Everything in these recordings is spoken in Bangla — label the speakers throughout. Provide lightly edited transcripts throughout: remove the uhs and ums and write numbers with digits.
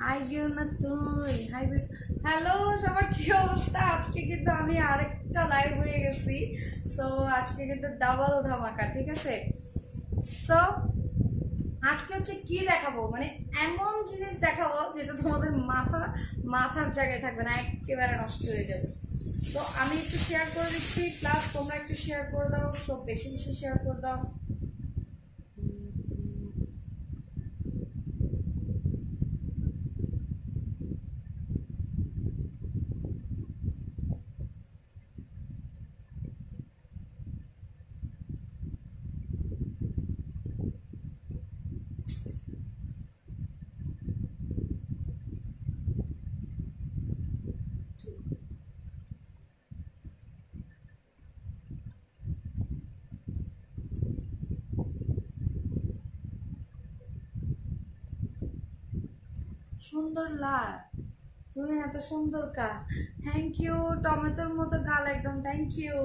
Speaker 1: আইগো না তুই হাইব্রিড। হ্যালো সবার, কি অবস্থা? আজকে কিন্তু আমি আরেকটা লাইভ হয়ে গেছি। সো আজকে কিন্তু ডাবল ধামাকা, ঠিক আছে? সো আজকে হচ্ছে কি দেখাবো, মানে এমন জিনিস দেখাবো যেটা তোমাদের মাথার জায়গায় থাকবে না, একেবারে নষ্ট হয়ে যাবে। তো আমি একটু শেয়ার করে দিচ্ছি, প্লাস তোমরা একটু শেয়ার করে দাও, তো বেশি বেশি শেয়ার করে দাও। সুন্দর লাল, তুমি এত সুন্দর কা। থ্যাংক ইউ, টমেটোর মতো গাল একদম, থ্যাংক ইউ।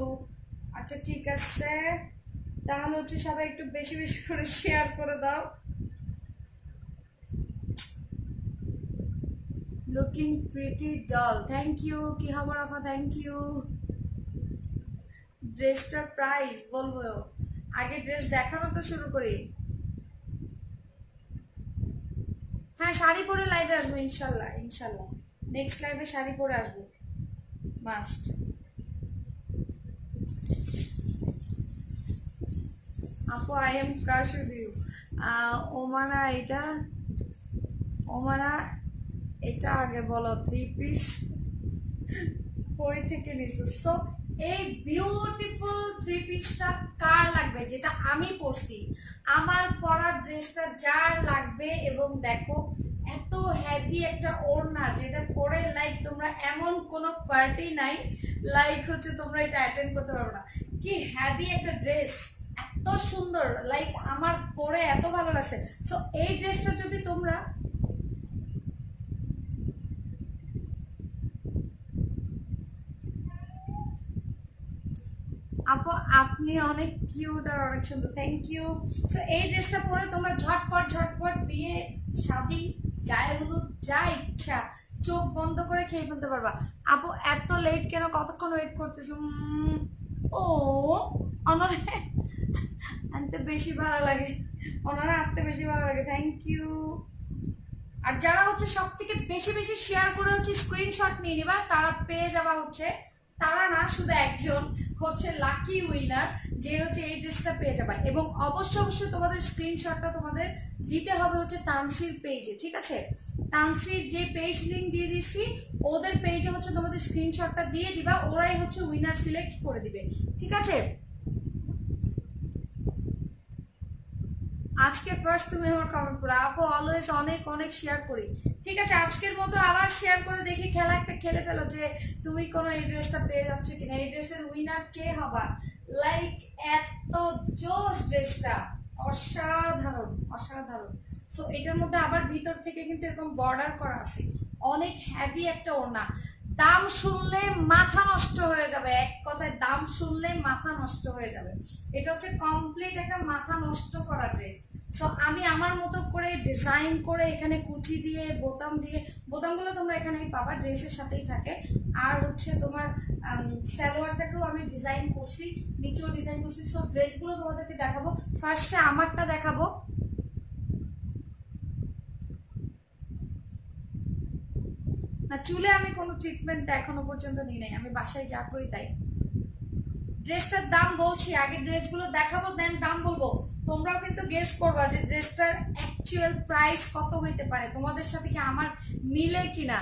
Speaker 1: আচ্ছা ঠিক আছে, তাহলে হচ্ছে সবাই একটু বেশি বেশি করে শেয়ার করে দাও। Looking pretty doll, thank you. কি খবর আপা? Thank you. ড্রেসটার প্রাইস বলবো, আগে ড্রেস দেখানো তো শুরু করি। হ্যাঁ, শাড়ি পরে লাইভে আসবো ইনশাল্লাহ, ইনশাল্লাহ নেক্সট লাইভে শাড়ি পরে আসবো, মাস্ট। আপু I am crush with you. ওমানা এটা, ওমানা এটা আগে বলো, থ্রি পিস কই থেকে নিছো? সো এই বিউটিফুল থ্রি পিসটা কার লাগবে, যেটা আমি পরছি, আমার পরা ড্রেসটা যার লাগবে। এবং দেখো এত হেভি একটা ওড়না, যেটা পরে লাইক তোমরা এমন কোনো পার্টি নাই লাইক হচ্ছে তোমরা এটা অ্যাটেন্ড করতে পারবে না। কি হেভি একটা ড্রেস, এত সুন্দর, লাইক আমার পরে এত ভালো লাগছে। সো এই ড্রেসটা যদি তোমরা, আপু আপনি অনেক কিউট আর অনেক সুন্দর, থ্যাংক ইউ। সো এই ড্রেসটা পরে তোমরা ঝটপট ঝটপট বিয়ে, শাদি, গায়ে হলুদ, যা ইচ্ছা চোখ বন্ধ করে খেয়ে ফেলতে পারবা। আপু এত লেট কেন, কতক্ষণ ওয়েট করতেছ? ও অনরে আনতে বেশি ভালো লাগে, ওনারা আনতে বেশি ভালো লাগে, থ্যাংক ইউ। আর যারা হচ্ছে সব থেকে বেশি বেশি শেয়ার করে হচ্ছে স্ক্রিনশট নিয়ে নিবা, তারা পেয়ে যাবা হচ্ছে, তারা না শুধু একজন হচ্ছে লাকি উইনার, যে হচ্ছে এই ড্রেসটা পেয়ে যাবা। এবং অবশ্যই অবশ্যই তোমাদের স্ক্রিনশটটা তোমাদের দিতে হবে হচ্ছে তানসির পেজে, ঠিক আছে? তানসির যে পেজ লিঙ্ক দিয়ে দিচ্ছি, ওদের পেজে হচ্ছে তোমাদের স্ক্রিনশটটা দিয়ে দিবা, ওরাই হচ্ছে উইনার সিলেক্ট করে দিবে, ঠিক আছে? আজকে ফার্স্ট তুমি আমার কমেন্ট পড়ো আপু, অলওয়েজ অনেক অনেক শেয়ার করি। ঠিক আছে, আজকের মতো আবার শেয়ার করে দেখি, খেলা একটা খেলে ফেলো যে তুমি কোনো এই ড্রেসটা পেয়ে যাচ্ছ কিনা, এই ড্রেসের উইনার কে হবা। লাইক এত জোস ড্রেসটা, অসাধারণ অসাধারণ। সো এটার মধ্যে আবার ভিতর থেকে কিন্তু এরকম বর্ডার করা আছে, অনেক হ্যাভি একটা ওড়না। দাম শুনলে মাথা নষ্ট হয়ে যাবে, এক কথায় দাম শুনলে মাথা নষ্ট হয়ে যাবে। এটা হচ্ছে কমপ্লিট একটা মাথা নষ্ট করা ড্রেস। সো আমি আমার মতো করে ডিজাইন করে এখানে কুচি দিয়ে বোতাম দিয়ে, বোতামগুলো তোমরা এখানেই পাবা, ড্রেসের সাথেই থাকে। আর হচ্ছে তোমার সালোয়ারটাকেও আমি ডিজাইন করছি, নিচেও ডিজাইন করছি। সো ড্রেসগুলো তোমাদেরকে দেখাবো, ফার্স্টে আমারটা দেখাবো। না, চুলে আমি কোনো ট্রিটমেন্ট এখনো পর্যন্ত নিই নাই, আমি বাসায় যা করি তাই। ড্রেসটার দাম বলছি, আগে ড্রেসগুলো দেখাবো দেন দাম বলবো। তোমরাও কিন্তু গেস করবা যে ড্রেসটার অ্যাকচুয়াল প্রাইস কত হইতে পারে, তোমাদের সাথে কি আমার মিলে কিনা,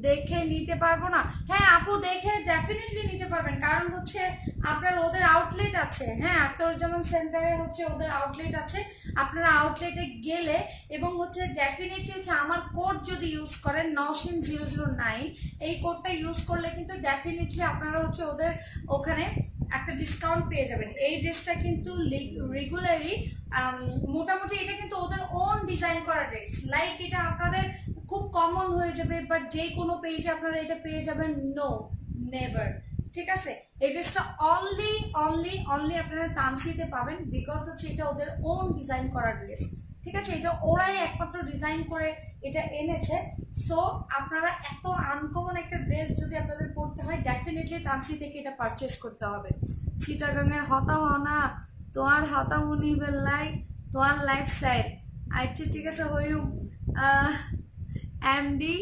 Speaker 1: দেখে নিতে পারবো না? হ্যাঁ আপু, দেখে ডেফিনেটলি নিতে পারবেন, কারণ হচ্ছে আপনার ওদের আউটলেট আছে, হ্যাঁ আখতারুজ্জামান সেন্টারে হচ্ছে ওদের আউটলেট আছে। আপনারা আউটলেটে গেলে এবং হচ্ছে ডেফিনেটলি হচ্ছে আমার কোড যদি ইউজ করেন নওশিন009, এই কোডটা ইউজ করলে কিন্তু ডেফিনেটলি আপনারা হচ্ছে ওদের ওখানে একটা ডিসকাউন্ট পেয়ে যাবেন। এই ড্রেসটা কিন্তু রেগুলারই মোটামুটি এটা কিন্তু ওদের ওন ডিজাইন করা ড্রেস, লাইক এটা আপনাদের খুব কমন হয়ে যাবে, বাট যে কোনো পেজে আপনারা এটা পেয়ে যাবেন, নো নেভার। ঠিক আছে, এই ড্রেসটা অনলি অনলি অনলি আপনারা তানসিতে পাবেন, বিকজ হচ্ছে এটা ওদের ওন ডিজাইন করা ড্রেস। ঠিক আছে, এটা ওরাই একমাত্র ডিজাইন করে এটা এনেছে। সো আপনারা এত আনকমন একটা ড্রেস যদি আপনাদের পরতে হয়, ডেফিনেটলি তানসি থেকে এটা পারচেস করতে হবে। চিটাগাংয়ের হতা হনা তোমার হতামুনি বেল্লাই তোমার লাইফস্টাইল। আচ্ছা ঠিক আছে, হইউ এমডি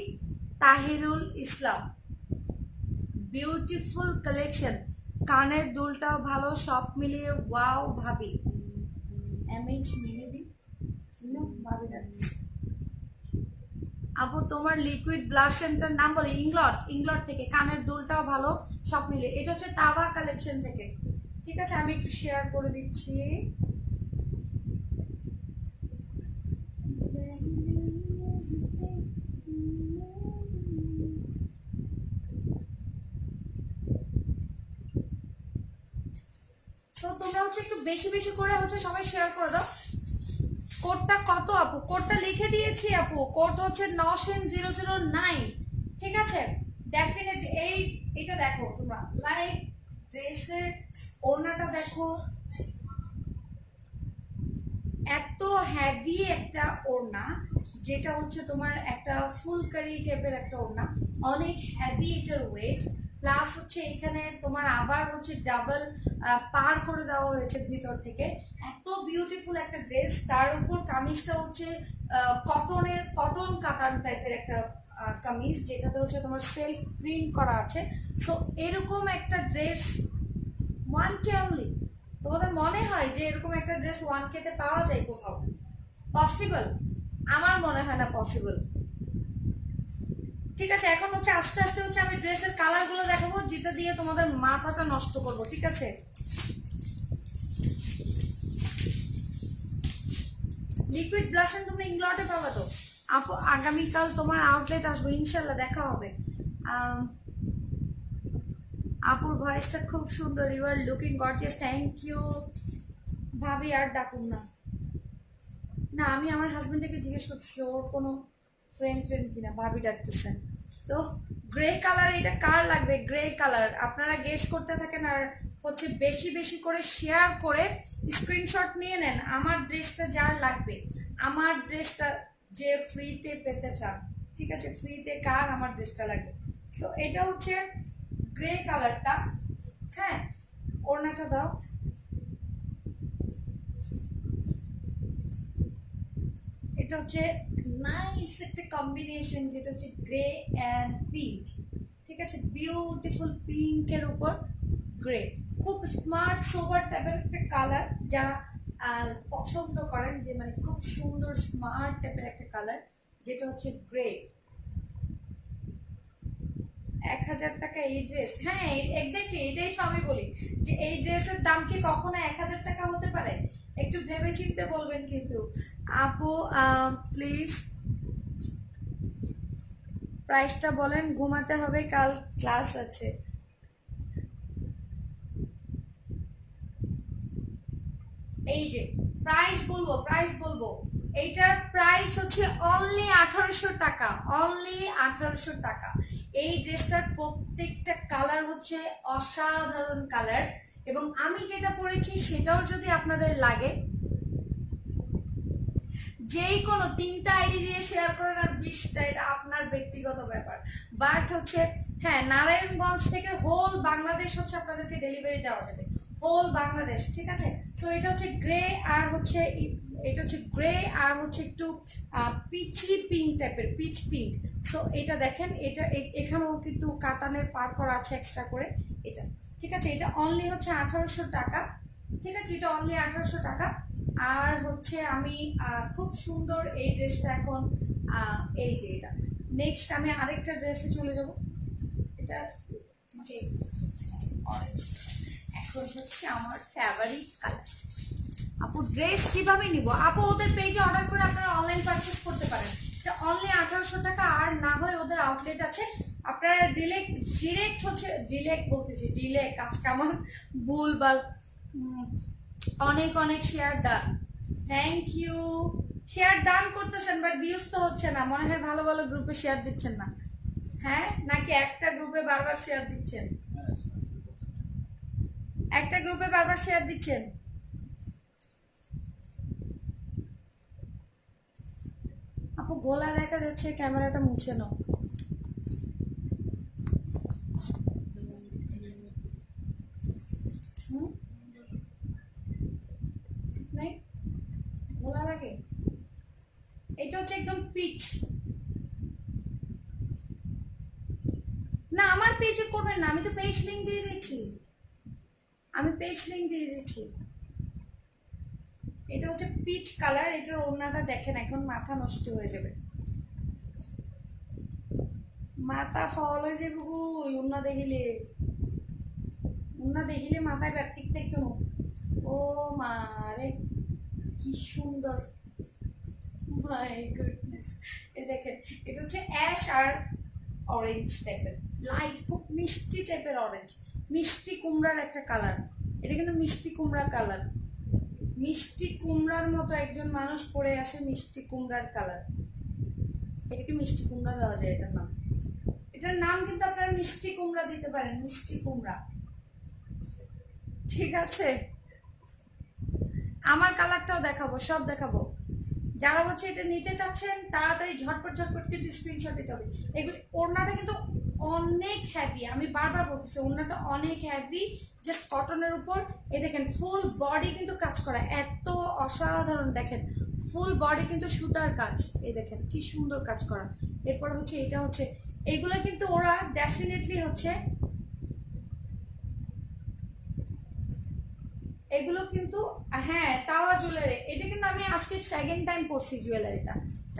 Speaker 1: তাহিরুল ইসলাম, বিউটিফুল কালেকশন, কানের দুলটাও ভালো, সব মিলিয়ে ওয়াও ভাবি। এমএইচ মেহেদি ভাবি যাচ্ছে। আপু তোমার লিকুইড ব্লাশনটার নাম বলে ইংলট থেকে, কানের দুলটাও ভালো, সব মিলিয়ে। এটা হচ্ছে তাওয়া কালেকশন থেকে। ঠিক আছে, আমি একটু শেয়ার করে দিচ্ছি। তো তোমরা হচ্ছে একটু বেশি বেশি করে হচ্ছে সবাই শেয়ার করে দাও। কোডটা কত আপু? কোডটা লিখে দিয়েছি আপু, কোড হচ্ছে 9009। ঠিক আছে, ডেফিনেটলি এইটা দেখো তোমরা, লাইক ড্রেসের ওড়নাটা দেখো, এত হ্যাভি একটা ওড়না, যেটা হচ্ছে তোমার একটা ফুলকারি টাইপের একটা ওড়না, অনেক হ্যাভি এটার ওয়েট। প্লাস হচ্ছে এখানে তোমার আবার হচ্ছে ডাবল পার করে দেওয়া হয়েছে ভিতর থেকে। এত বিউটিফুল একটা ড্রেস, তার উপর কামিজটা হচ্ছে কটন কাতান টাইপের একটা কামিজ, যেটাতে হচ্ছে তোমার সেলফ প্রিন্ট করা আছে। সো এরকম একটা ড্রেস 1K অনলি। তোমাদের মনে হয় যে এরকম একটা ড্রেস 1K তে পাওয়া যায় কোথাও? পসিবল? আমার মনে হয় না পসিবল। ঠিক আছে, এখন হচ্ছে আস্তে আস্তে হচ্ছে আমি ড্রেসের কালারগুলো দেখাবো, যেটা দিয়ে তোমাদের মাথাটা নষ্ট করব। ঠিক আছে, লিকুইড ব্লাশন তোমরা ইংলটে পাবা তো আপু? আগামীকাল তোমার আউটলেট আসবো, ইনশাল্লাহ দেখা হবে। আপুর ভয়েসটা খুব সুন্দর, you are looking gorgeous, thank you ভাবি। আর ডাকুন না, না আমি আমার হাজবেন্ডকে জিজ্ঞেস করছি ওর কোনো ফ্রেন্ড কিনা, ভাবি ডাকতেছেন। তো গ্রে কালার, এটা কার লাগবে গ্রে কালার? আপনারা গেস করতে থাকেন আর হচ্ছে বেশি বেশি করে শেয়ার করে স্ক্রিনশট নিয়ে নেন। আমার ড্রেসটা যার লাগবে, আমার ড্রেসটা যে ফ্রিতে পেতে চান, ঠিক আছে, ফ্রিতে কার আমার ড্রেসটা লাগবে। তো এটা হচ্ছে গ্রে কালারটা। হ্যাঁ, ওড়নাটা দাও। এটা হচ্ছে নাইস একটা কম্বিনেশন, যেটা হচ্ছে গ্রে অ্যান্ড পিঙ্ক। ঠিক আছে, বিউটিফুল পিঙ্কের উপর গ্রে, খুব স্মার্ট সোবার টাইপের একটা কালার। যা পছন্দ করেন যে মানে খুব সুন্দর স্মার্ট টাইপের একটা কালার, যেটা হচ্ছে গ্রে। 1000 টাকা এই ড্রেস? হ্যাঁ এক্স্যাক্টলি, এটাই তো আমি বলি যে এই ড্রেসের দাম কি কখনো 1000 টাকা হতে পারে? একটু ভেবে চিনতে বলবেন কিন্তু আপু, প্লিজ প্রাইসটা বলেন, ঘুমাতে হবে, কাল ক্লাস আছে। এই যে প্রাইস বলবো, এইটার প্রাইস হচ্ছে অনলি 1800 টাকা, অনলি 1800 টাকা। এই ড্রেসটার প্রত্যেকটা কালার হচ্ছে অসাধারণ কালার, এবং আমি যেটা পরেছি সেটাও যদি আপনাদের লাগে, যেই কোনো 3টা আইডি দিয়ে শেয়ার করেন আর 20টা, এটা আপনার ব্যক্তিগত ব্যাপার। বাট হচ্ছে হ্যাঁ, নারায়ণগঞ্জ থেকে হোল বাংলাদেশ হচ্ছে আপনাদেরকে ডেলিভারি দেওয়া যাবে, হোল বাংলাদেশ। ঠিক আছে, সো এটা হচ্ছে গ্রে আর হচ্ছে এটা হচ্ছে গ্রে আর হচ্ছে একটু পিচি পিঙ্ক টাইপের, পিচ পিঙ্ক। সো এটা দেখেন, এটা এখানেও কিন্তু কাতানের পার করা আছে এক্সট্রা করে এটা। ঠিক আছে, এটা অনলি হচ্ছে 1800 টাকা। ঠিক আছে, এটা অনলি 1800 টাকা। আর হচ্ছে আমি খুব সুন্দর এই ড্রেসটা এখন, এই যে এটা, নেক্সট আমি আরেকটা ড্রেসে চলে যাব। এটা অরেঞ্জ, এখন হচ্ছে আমার ফেভারিট কালার। আপু ড্রেস কিভাবে নিব? আপু ওদের পেজে অর্ডার করে আপনারা অনলাইন পারচেস করতে পারেন, এটা অনলি 1800 টাকা। আর না হয় ওদের আউটলেট আছে, আপনারা ডিরেক্ট হচ্ছে, ডিলেক্ট আজকে আমার ভুলভাল। অনেক অনেক share done, thank you. Share done করতেছেন বাট ভিউজ তো হচ্ছে না, মনে হয় ভালো ভালো গ্রুপে শেয়ার দিচ্ছেন না। হ্যাঁ, নাকি একটা গ্রুপে বারবার শেয়ার দিচ্ছেন? একটা গ্রুপে বারবার শেয়ার দিচ্ছেন। আপু গলা দেখা যাচ্ছে, ক্যামেরাটা মুছে নাও। হুম, ঠিক নাই, গলা লাগে। এটা হচ্ছে একদম পিচ। না আমার পেজে করবেন না, আমি তো পেজ লিঙ্ক দিয়ে দিচ্ছি, আমি পেজ লিঙ্ক দিয়ে দিচ্ছি। এটা হচ্ছে পিচ কালার, এটার ওড়নাটা দেখেন, এখন মাথা নষ্ট হয়ে যাবে, মাথা ফল হয়ে যাবে গো ওড়না দেখিলে, ওড়না দেখিলে মাথায় ব্যাটিক একটু। ও মারে কি সুন্দর, মাই গুডনেস। এ দেখেন, এটা হচ্ছে অ্যাশ আর অরেঞ্জ টাইপের, লাইট খুব মিষ্টি টাইপের অরেঞ্জ, মিষ্টি কুমড়ার একটা কালার। এটা কিন্তু মিষ্টি কুমড়া কালার, মিষ্টি কুমড়ার মতো একজন মানুষ পরে আছে, মিষ্টি কুমড়ার কালার। এটাকে মিষ্টি কুমড়া দেওয়া যায় এটার নাম, এটার নাম কিন্তু আপনারা মিষ্টি কুমড়া দিতে পারেন, মিষ্টি কুমড়া। ঠিক আছে, আমার কালারটাও দেখাবো, সব দেখাবো। যারা হচ্ছে এটা নিতে চাচ্ছেন তাড়াতাড়ি ঝটপট ঝটপট কিন্তু স্ক্রিনশট দিতে হবে। এগুলি ওড়নাটা কিন্তু অনেক হ্যাভি, আমি বারবার বলতেছি ওড়নাটা অনেক হ্যাভি, জাস্ট কটনের উপর। এই দেখেন ফুল বডি কিন্তু কাজ করা, এত অসাধারণ, দেখেন ফুল বডি কিন্তু সুতার কাজ, এই দেখেন কি সুন্দর কাজ করা। এরপর হচ্ছে এটা হচ্ছে, এইগুলো কিন্তু ওরা ডেফিনেটলি হচ্ছে, এগুলো কিন্তু, হ্যাঁ তাওয়া জুয়েলারি, এটা কিন্তু আমি আজকে সেকেন্ড টাইম পরছি জুয়েলারিটা,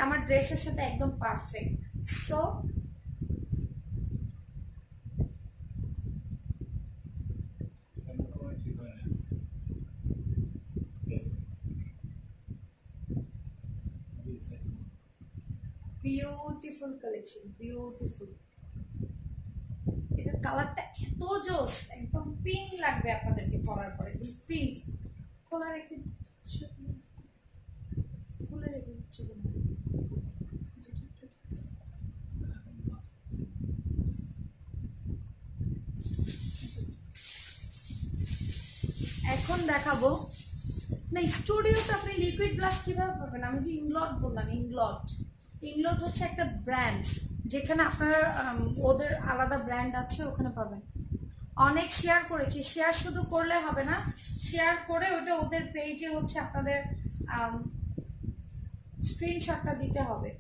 Speaker 1: আমার ড্রেসের সাথে একদম perfect. So beautiful collection, beautiful. এটার কালারটা এত জোস, একদম পিঙ্ক লাগবে আপনাদেরকে পরার পরে, পিঙ্ক। খোলা রেখে, খুলে রেখে দিচ্ছ কেন? এখন দেখাবো না, স্টুডিওতে আপনি লিকুইড ব্লাশ কীভাবে পাবেন? আমি যে ইংলট বললাম, ইংলট, ইংলট হচ্ছে একটা ব্র্যান্ড, যেখানে আপনারা ওদের আলাদা ব্র্যান্ড আছে, ওখানে পাবেন। অনেক শেয়ার করেছি, শেয়ার শুধু করলে হবে না, শেয়ার করে ওটা ওদের পেজে হচ্ছে আপনাদের স্ক্রিনশটটা দিতে হবে।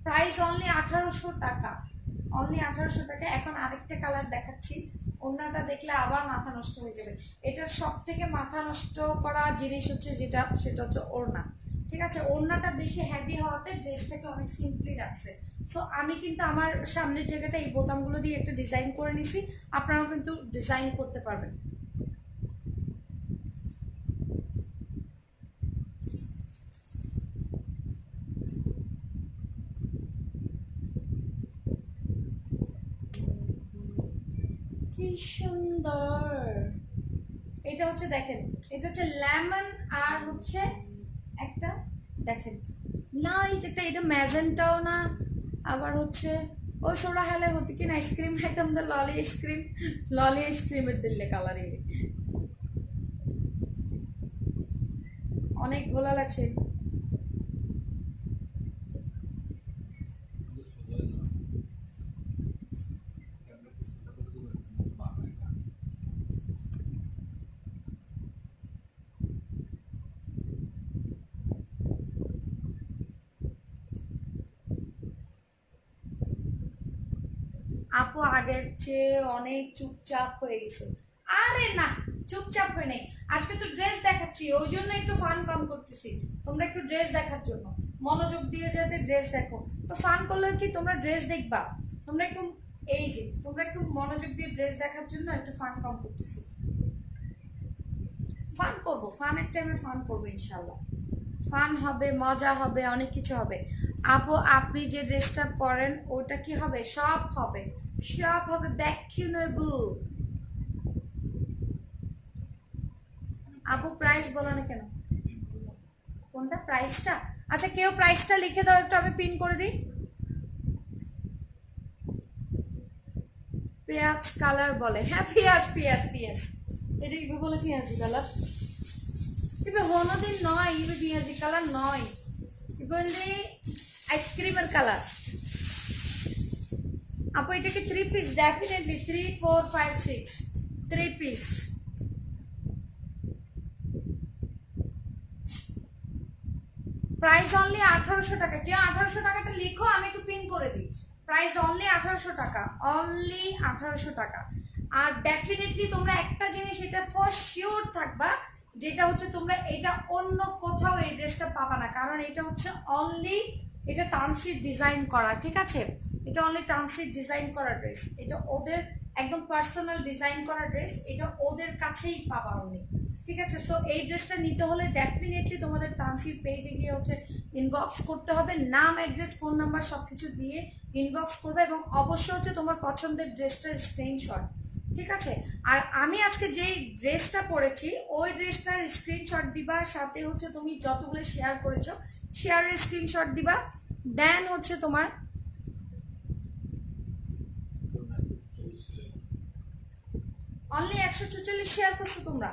Speaker 1: প্রাইস অনলি 1800 টাকা, অনলি 1800 টাকা। এখন আরেকটা কালার দেখাচ্ছি, ওড়নাটা দেখলে আবার মাথা নষ্ট হয়ে যাবে। এটার সব থেকে মাথা নষ্ট করা জিনিস হচ্ছে যেটা, সেটা হচ্ছে ওড়না। ঠিক আছে, ওড়নাটা বেশি হ্যাভি হওয়াতে ড্রেসটাকে অনেক সিম্পলি রাখছে। সো আমি কিন্তু আমার সামনের জায়গাটা এই বোতামগুলো দিয়ে একটা ডিজাইন করে নিছি, আপনারাও কিন্তু ডিজাইন করতে পারবেন। কি সুন্দর, এটা হচ্ছে দেখেন, এটা হচ্ছে লেমন আর হচ্ছে একটা, দেখেন লাইট একটা, এটা ম্যাজেন্টাও না, আবার হচ্ছে ওই সোডা হেলে হতে কিনা আইসক্রিম খাইতাম, দা ললি আইসক্রিম, ললি আইসক্রিমের দিলে কালারে অনেক ভালো লাগছে। আপু আগের চেয়ে অনেক চুপচাপ হয়ে গেছে। আরে না, চুপচাপ হয়ে নেই, আজকে তো ড্রেস দেখাচ্ছি, ওই জন্য একটু ফান কম করতেছি। তোমরা একটু ড্রেস দেখার জন্য মনোযোগ দিয়ে যাতে ড্রেস দেখো, তো ফান করলে কি তোমরা ড্রেস দেখবা, তোমরা একটু, এই যে তোমরা একটু মনোযোগ দিয়ে ড্রেস দেখার জন্য একটু ফান কম করতেছি। ফান করবো, ফানের টাইমে ফান করবো ইনশাল্লাহ, ফান হবে, মজা হবে, অনেক কিছু হবে। আপু আপনি যে ড্রেসটা পরেন ওটা কি হবে? সব হবে, সব হবে, ব্যাখ্যু নেবু। আপু প্রাইস বলো না কেন? কোনটা প্রাইসটা? আচ্ছা কেউ প্রাইসটা লিখে দাও একটু, আমি পিন করে দিই। পেঁয়াজ কালার বলে, হ্যাঁ পেঁয়াজ পেঁয়াজ পেঁয়াজ, এটা কি বলে পেঁয়াজি কালার? এবার হলদিন নয়, এবার পেঁয়াজি কালার নয়, বললি আইসক্রিমের কালার। আপু এটা কি 3 piece? Definitely 3 4 5 6 3 piece. Price only 1800 টাকা। কেউ 1800 টাকাটা লিখো, আমি একটু পিন করে দিই। প্রাইস অনলি 1800 টাকা, অনলি 1800 টাকা। আর ডেফিনেটলি তোমরা একটা জিনিস এটা ফর শিওর থাকবা, যেটা হচ্ছে তোমরা এটা অন্য কোথাও এই ড্রেসটা পাবা না, কারণ এটা হচ্ছে অনলি, এটা তানসির ডিজাইন করা, ঠিক আছে? এটা অনলি তানসির ডিজাইন করা ড্রেস, এটা ওদের একদম পার্সোনাল ডিজাইন করা ড্রেস, এটা ওদের কাছেই পাবা অনলি, ঠিক আছে? সো এই ড্রেসটা নিতে হলে ডেফিনেটলি তোমাদের তানসির পেজে গিয়ে হচ্ছে ইনবক্স করতে হবে, নাম অ্যাড্রেস ফোন নাম্বার সব কিছু দিয়ে ইনবক্স করবে, এবং অবশ্যই হচ্ছে তোমার পছন্দের ড্রেসটার স্ক্রিনশট, ঠিক আছে? আর আমি আজকে যেই ড্রেসটা পরেছি ওই ড্রেসটার স্ক্রিনশট দিবা, সাথে হচ্ছে তুমি যতগুলো শেয়ার করেছো শেয়ারের স্ক্রিনশট দিবা, দেন হচ্ছে তোমার অনলি 144 শেয়ার করছো তোমরা।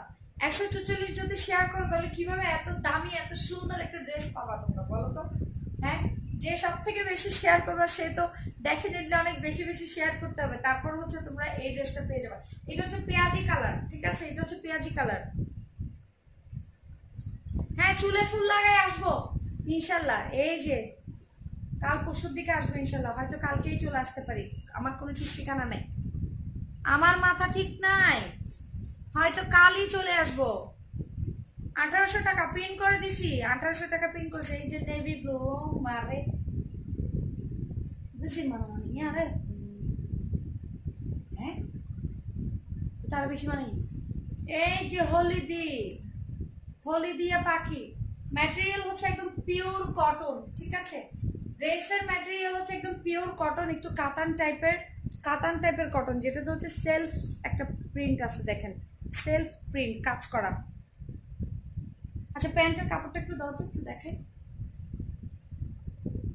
Speaker 1: 144 যদি শেয়ার করো তাহলে কিভাবে এত দামি এত সুন্দর একটা ড্রেস পাবা তোমরা বলো তো? হ্যাঁ, যে সব থেকে বেশি শেয়ার করবা সে তো ডেফিনেটলি অনেক বেশি বেশি শেয়ার করতে হবে, তারপর হচ্ছে তোমরা এই ড্রেসটা পেয়ে যাবে। এটা হচ্ছে পেঁয়াজি কালার, ঠিক আছে? এটা হচ্ছে পেঁয়াজি কালার। হ্যাঁ, চুলে ফুল লাগাই আসবো ইনশাল্লাহ, এই যে কাল পরশুর দিকে আসবো ইনশাল্লাহ, হয়তো কালকেই চলে আসতে পারি, আমার কোনো ঠিক ঠিকানা নেই, আমার মাথা ঠিক নাই, হয়তো কালই চলে আসবো। 1800 টাকা পিন করে দিছি, 1800 টাকা পিন করেছে, এই যে নেভি ব্লু মারে বেশি মানে আরে, হ্যাঁ তার বেশি মানে, এই যে হলিদি, হলিদিয়া পাখি, ম্যাটেরিয়াল হচ্ছে একদম পিওর কটন, ঠিক আছে? ড্রেসের ম্যাটেরিয়াল হচ্ছে একদম পিওর কটন, একটু কাতান টাইপের, কাতান টাইপের কটন, যেটাতে হচ্ছে সেলফ একটা প্রিন্ট আছে, দেখেন সেলফ প্রিন্ট কাজ করা। আচ্ছা প্যান্টের কাপড়টা একটু দাও তো, একটু দেখে,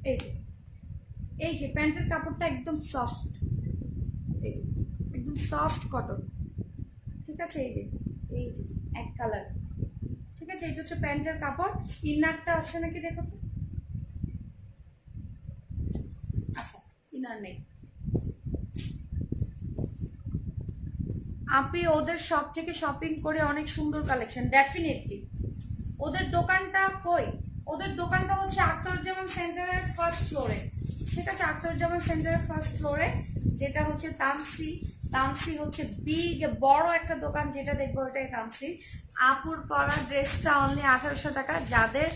Speaker 1: এই যে, এই যে প্যান্টের কাপড়টা একদম সফট, এই যে একদম সফট কটন, ঠিক আছে? এই যে, এই যে এক কালার, ঠিক আছে? এটা হচ্ছে প্যান্টের কাপড়। ইনারটা আছে নাকি দেখো তো, আচ্ছা ইনার নেই। আপনি ওদের সব থেকে শপিং করে অনেক সুন্দর কালেকশন, ডেফিনেটলি। ওদের দোকানটা কই? ওদের দোকানটা হচ্ছে আখতারুজ্জামান সেন্টারের ফার্স্ট ফ্লোরে, ঠিক আছে? আখতারুজ্জামান সেন্টারের ফার্স্ট ফ্লোরে, যেটা হচ্ছে তানসি, তানসি হচ্ছে বিগ বড় একটা দোকান, যেটা দেখবো ওটাই তানসি। আপুর পরা ড্রেসটা অনলি 1800 টাকা, যাদের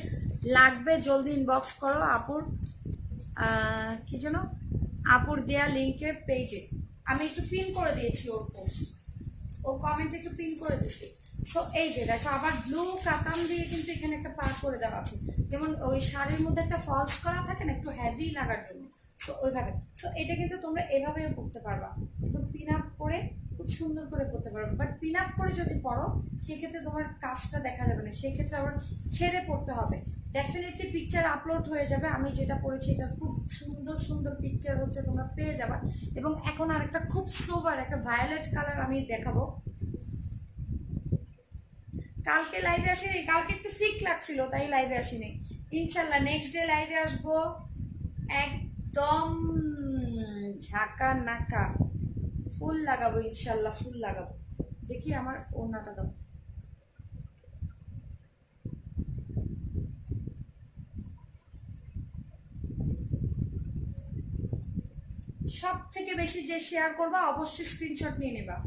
Speaker 1: লাগবে জলদি ইনবক্স করো আপুর কি যেন, আপুর দেয়া লিঙ্কের পেজে, আমি একটু পিন করে দিয়েছি ওর পোস্ট, ওর কমেন্টে একটু পিন করে দিচ্ছি। তো এই যে দেখো, আবার ব্লু কাতান দিয়ে কিন্তু এখানে একটা পার করে দেওয়া আছে, যেমন ওই শাড়ির মধ্যে একটা ফলস করা থাকে না একটু হেভি লাগার জন্য, সো ওইভাবে। সো এটা কিন্তু তোমরা এভাবেও করতে পারবা, একদম পিন আপ করে খুব সুন্দর করে করতে পারবে, বাট পিন আপ করে যদি পড়ো সেক্ষেত্রে তোমার কাজটা দেখা যাবে না, সেক্ষেত্রে আবার ছেড়ে পড়তে হবে। ডেফিনেটলি পিকচার আপলোড হয়ে যাবে, আমি যেটা পড়েছি এটা খুব সুন্দর সুন্দর পিকচার হচ্ছে তোমরা পেয়ে যাবা। এবং এখন আরেকটা খুব সোবার একটা ভায়োলেট কালার আমি দেখাবো। কালকে লাইভে আসিনি, কালকে একটু সিক লাগছিল তাই লাইভে আসিনি, ইনশাল্লাহ নেক্সট ডে লাইভে আসবো একদম ঝাঁকা নাকা, ফুল লাগাবো ইনশাল্লাহ, ফুল লাগাবো। দেখি আমার ওড়নাটা দাও, সব থেকে বেশি যে শেয়ার করবা অবশ্যই স্ক্রিনশট নিয়ে নেবা।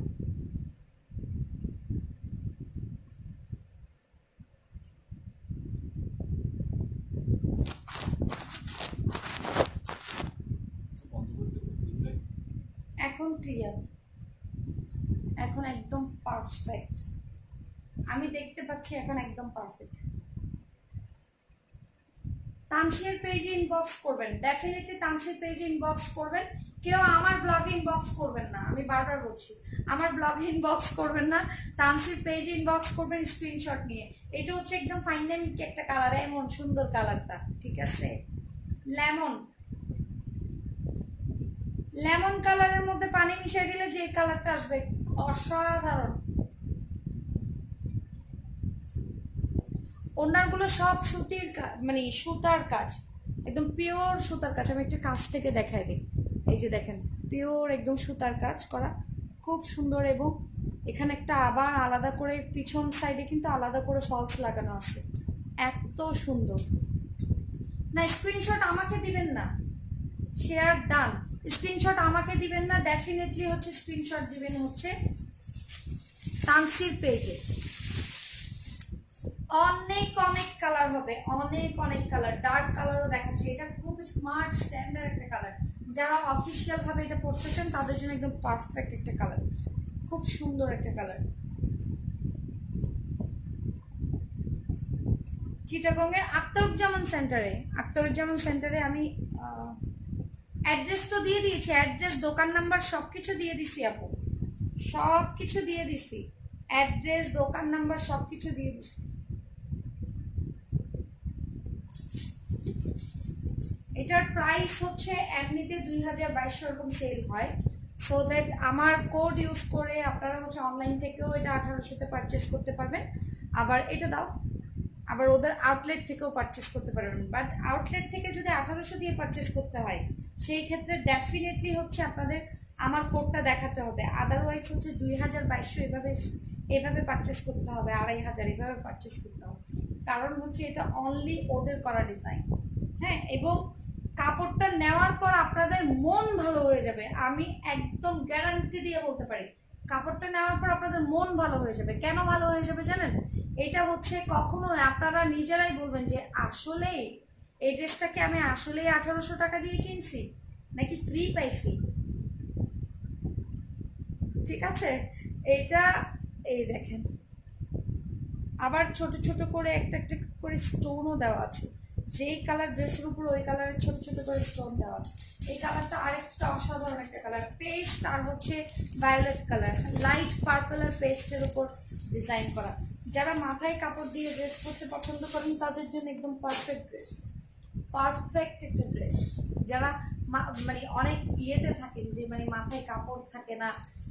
Speaker 1: এখন ক্লিয়ার, এখন একদম পারফেক্ট, আমি দেখতে পাচ্ছি এখন একদম পারফেক্ট। তানসির পেজে ইনবক্স করবেন, ডেফিনেটলি তানসির পেজে ইনবক্স করবেন, কেউ আমার ব্লগে ইনবক্স করবেন না, আমি বারবার বলছি আমার ব্লগে ইনবক্স করবেন না, তানসির পেজে ইনবক্স করবেন স্ক্রিনশট নিয়ে। এটা হচ্ছে একদম ফাইনামিক একটা কালার, এমন সুন্দর কালারটা, ঠিক আছে? লেমন, লেমন কালারের মধ্যে পানি মিশিয়ে দিলে যে কালারটা আসবে অসাধারণ। ওনারগুলো সব সুতির মানে সুতার কাজ, একদম পিওর সুতার কাজ। আমি একটা কাজ থেকে দেখাই দিই। এই যে দেখেন, পিওর একদম সুতার কাজ করা, খুব সুন্দর। এবং এখানে একটা আবার আলাদা করে পিছন সাইডে কিন্তু আলাদা করে ফলস লাগানো আছে, এত সুন্দর না। স্ক্রিনশট আমাকে দিবেন না, শেয়ার ডান। স্ক্রিনশট আমাকে দিবেন না, ডেফিনেটলি হচ্ছে স্ক্রিনশট দিবেন হচ্ছে তানসির পেজে। অনেক অনেক কালার হবে, অনেক অনেক কালার, ডার্ক কালারও দেখাচ্ছে। এটা খুব স্মার্ট স্ট্যান্ডার্ড একটা কালার, যারা অফিসিয়াল ভাবে এটা পড়তে চান তাদের জন্য একদম পারফেক্ট একটা কালার, খুব সুন্দর একটা কালার। চিটাগংয়ের আখতারুজ্জামান সেন্টারে, আখতারুজ্জামান সেন্টারে আমি অ্যাড্রেস তো দিয়ে দিয়েছি, অ্যাড্রেস দোকান নাম্বার সব কিছু দিয়ে দিছি আপু, সব কিছু দিয়ে দিছি, অ্যাড্রেস দোকান নাম্বার সব কিছু দিয়ে দিছি। এটার প্রাইস হচ্ছে এমনিতে 2200 এরকম সেল হয়, সো দ্যাট আমার কোড ইউজ করে আপনারা হচ্ছে অনলাইন থেকেও এটা 1800-তে পারচেস করতে পারবেন। আবার এটা দাও, আবার ওদের আউটলেট থেকেও পারচেস করতে পারবেন। বাট আউটলেট থেকে যদি 1800 দিয়ে পারচেস করতে হয়, সেই ক্ষেত্রে ডেফিনেটলি হচ্ছে আপনাদের আমার কোডটা দেখাতে হবে, আদারওয়াইজ হচ্ছে 2200 এভাবে এভাবে পারচেস করতে হবে, 2500 এভাবে পারচেস করতে হবে। কারণ হচ্ছে এটা অনলি ওদের করা ডিজাইন। হ্যাঁ, এবং কাপড়টা নেওয়ার পর আপনাদের মন ভালো হয়ে যাবে, আমি একদম গ্যারান্টি দিয়ে বলতে পারি। কাপড়টা নেওয়ার পর আপনাদের মন ভালো হয়ে যাবে। কেন ভালো হয়ে যাবে জানেন? এটা হচ্ছে কখনো আপনারা নিজেরাই বলবেন যে আসলে এই ড্রেসটাকে আমি আসলেই 1800 টাকা দিয়ে কিনছি নাকি ফ্রি পাইছি। ঠিক আছে, এইটা এই দেখেন, আবার ছোট ছোট করে একটা একটা করে স্টোনও দেওয়া আছে, যেই কালার ড্রেসের উপর ওই কালারের ছোট ছোট করে স্টোন দেওয়া আছে। এই কালারটা আরেকটা অসাধারণ একটা কালার, পেস্ট আর হচ্ছে ভায়োলেট কালার, লাইট পার্পল আর পেস্টের উপর ডিজাইন করা। যারা মাথায় কাপড় দিয়ে ড্রেস পরতে পছন্দ করেন তাদের জন্য একদম পারফেক্ট ড্রেস, পারফেক্ট একটা ড্রেস। যারা মানে অনেক ইয়েতে থাকেন যে মানে মাথায় কাপড় থাকে না,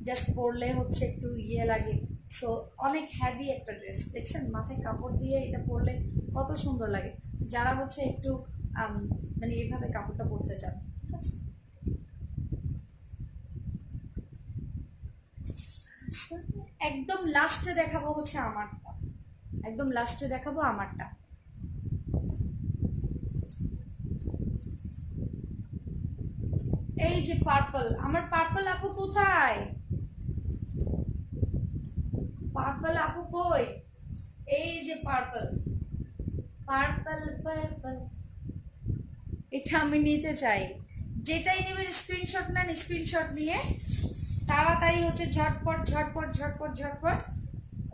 Speaker 1: জাস্ট পরলে হচ্ছে একটু ইয়ে লাগে, সো অনেক হ্যাভি একটা ড্রেস। দেখছেন মাথায় কাপড় দিয়ে এটা পরলে কত সুন্দর লাগে, যারা হচ্ছে একটু মানে এইভাবে কাপড়টা পরতে চান। ঠিক আছে, একদম লাস্টে দেখাবো হচ্ছে আমারটা, একদম লাস্টে দেখাবো আমারটা। এই যে পার্পল, আমার পার্পল আপু কোথায়? পার্পল আপু কই? এই যে পার্পল, পার্পল পার্পল, এটা আমি নিতে চাই। যেটাই নেবেন স্ক্রিনশট নেন, স্ক্রিনশট নিয়ে তাড়াতাড়ি হচ্ছে ঝটপট ঝটপট ঝটপট ঝটপট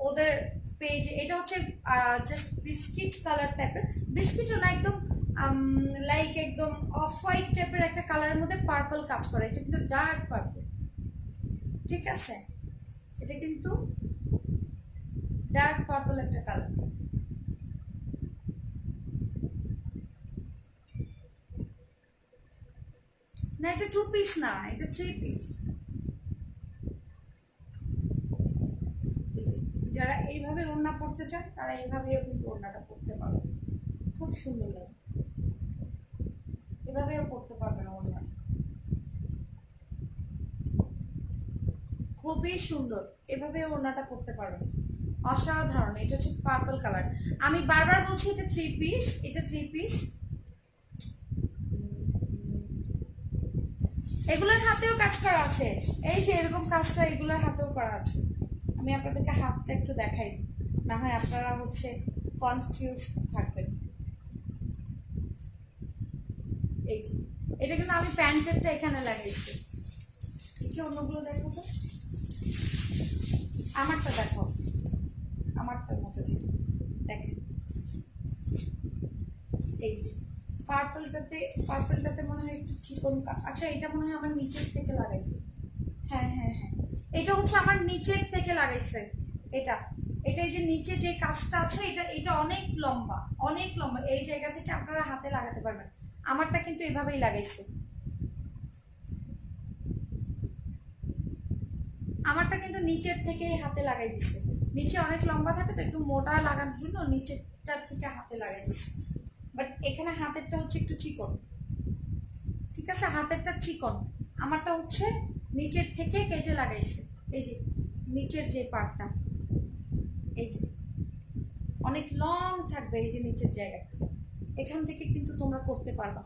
Speaker 1: ওদের পেজ। এটা হচ্ছে জাস্ট বিস্কিট কালার টাইপের, বিস্কিটও না, একদম লাইক একদম অফ হোয়াইট টাইপের একটা কালারের মধ্যে পার্পল কাজ করে। এটা কিন্তু ডার্ক পার্পল, ঠিক আছে, এটা কিন্তু ডার্ক পার্পল একটা কালার। না এটা 2 পিস না, এটা 3 পিস। যারা এইভাবে ওড়না পরতে চান তারা এইভাবেও কিন্তু ওড়নাটা পরতে পারবে, খুব সুন্দর লাগে, এভাবেও পরতে পারবেন ওড়না, খুবই সুন্দর, এভাবে ওড়নাটা পরতে পারবেন, অসাধারণ। এটা হচ্ছে পার্পল কালার, আমি বারবার বলছি এটা 3 পিস, এটা 3 পিস। এগুলোর হাতেও কাজ করা আছে, এই যে এরকম কাজটা এগুলোর হাতেও করা আছে। আমি আপনাদেরকে হাতটা একটু দেখাই দিই, না হয় আপনারা হচ্ছে কনফিউজ থাকবেন। এই যে এটা কিন্তু আমি প্যান্টেরটা এখানে লাগাইছি। কি অন্যগুলো দেখো তো, আমারটা দেখো, আমারটার মতো যেটা দেখেন, এই যে পার্পলটাতে, পার্পলটাতে মনে হয় একটু চিকন, আচ্ছা এটা মনে হয় আমার নিচের থেকে লাগাইছে। হ্যাঁ হ্যাঁ হ্যাঁ, এটা হচ্ছে আমার নিচের থেকে লাগাইছে। এটা এটাই যে নিচে যে কাজটা আছে, এটা এটা অনেক লম্বা, অনেক লম্বা, এই জায়গা থেকে আপনারা হাতে লাগাতে পারবেন। আমারটা কিন্তু এভাবেই লাগাইছে, আমারটা কিন্তু নিচের থেকে হাতে লাগাই দিছে। নিচে অনেক লম্বা থাকে তো একটু মোটা লাগানোর জন্য নিচেরটা থেকে হাতে লাগাই দিছে। বাট এখানে হাতেরটা হচ্ছে একটু চিকন, ঠিক আছে, হাতেরটা চিকন, আমারটা হচ্ছে নিচের থেকে কেটে লাগাইছে। এই যে নিচের যে পার্টটা, এই যে অনেক লং থাকবে, এই যে নিচের জায়গাটা, এখান থেকে কিন্তু তোমরা করতে পারবা,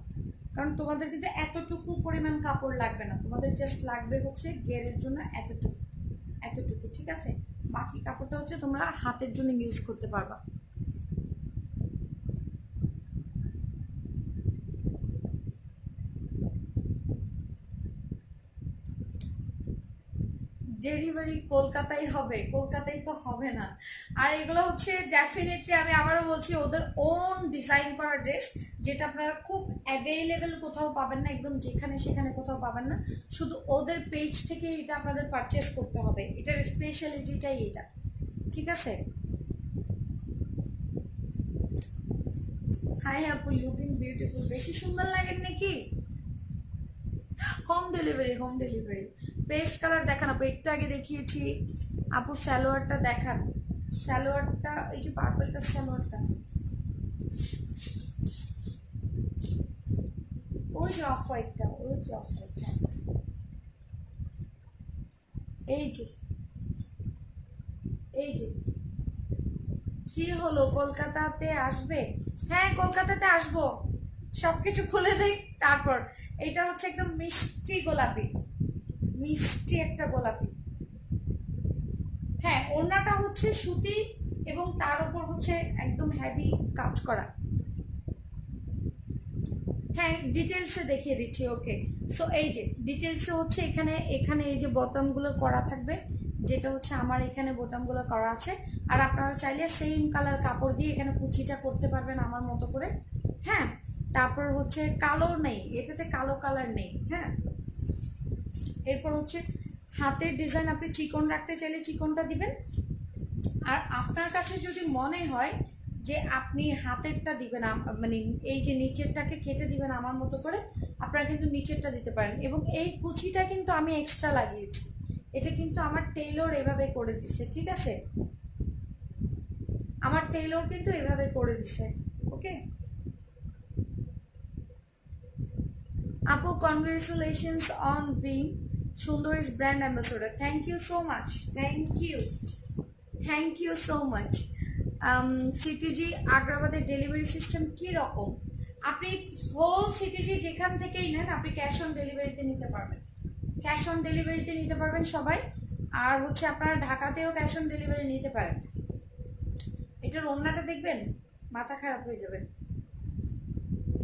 Speaker 1: কারণ তোমাদের কিন্তু এতটুকু পরিমাণ কাপড় লাগবে না, তোমাদের জাস্ট লাগবে হচ্ছে গেরের জন্য এতটুকু, এতটুকু, ঠিক আছে। বাকি কাপড়টা হচ্ছে তোমরা হাতের জন্য ইউজ করতে পারবা। ডেলিভারি কলকাতায় হবে, কলকাতায় তো হবে না। আর এগুলো হচ্ছে ডেফিনেটলি আমি আবারও বলছি ওদের ওন ডিজাইন করা ড্রেস, যেটা আপনারা খুব অ্যাভেলেবেল কোথাও পাবেন না, একদম যেখানে সেখানে কোথাও পাবেন না, শুধু ওদের পেজ থেকে এটা আপনাদের পারচেস করতে হবে, এটার স্পেশালিটিটাই এটা, ঠিক আছে। হাই আপু, লুকিং বিউটিফুল, বেশি সুন্দর লাগেন নাকি? Home delivery, home delivery. Paste colour দেখান আপু, একটু আগে দেখিয়েছি আপু, স্যালোয়ারটা দেখান, স্যালোয়ারটা এই যে পার্পলটা স্যালোয়ারটা, ওই যে অফ হোয়াইটটা, ওই যে অফ হোয়াইটটা, এই যে, এই যে। কি হলো, কলকাতাতে আসবে? হ্যাঁ কলকাতাতে আসবো, সব কিছু খুলে দেই তারপর। এটা হচ্ছে একদম মিষ্টি গোলাপি, মিষ্টি একটা গোলাপি। হ্যাঁ ওড়নাটা হচ্ছে সুতি এবং তার উপর হচ্ছে একদম হেভি কাজ করা। হ্যাঁ ডিটেলসে দেখিয়ে দিচ্ছি, ওকে। সো এই যে ডিটেলসে হচ্ছে এখানে, এখানে এই যে বোতামগুলো করা থাকবে, যেটা হচ্ছে আমার এখানে বোতামগুলো করা আছে। আর আপনারা চাইলে সেম কালার কাপড় দিয়ে এখানে কুচিটা করতে পারবেন আমার মতো করে। হ্যাঁ তারপর হচ্ছে কালো নেই এটাতে, কালো কালার নেই। হ্যাঁ এরপর হচ্ছে হাতের ডিজাইন, আপনি চিকন রাখতে চাইলে চিকনটা দিবেন। আর আপনার কাছে যদি মনে হয় যে আপনি হাতেরটা দিবেন, মানে এই যে নিচেরটাকে কেটে দিবেন আমার মতো করে, আপনারা কিন্তু নিচেরটা দিতে পারেন। এবং এই কুচিটা কিন্তু আমি এক্সট্রা লাগিয়েছি, এটা কিন্তু আমার টেইলর এভাবে করে দিচ্ছে, ঠিক আছে, আমার টেইলর কিন্তু এভাবে করে দিচ্ছে, ওকে। আপু congratulations on being Sundori's brand ambassador, thank you so much, thank you, thank you so much. CTG আগ্রাবাদের ডেলিভারি সিস্টেম কী রকম? আপনি হোল সিটিজি যেখান থেকেই নেন আপনি ক্যাশ অন ডেলিভারিতে নিতে পারবেন, ক্যাশ অন ডেলিভারিতে নিতে পারবেন সবাই। আর হচ্ছে আপনারা ঢাকাতেও ক্যাশ অন ডেলিভারি নিতে পারেন। এটার ওড়নাটা দেখবেন, মাথা খারাপ হয়ে যাবে।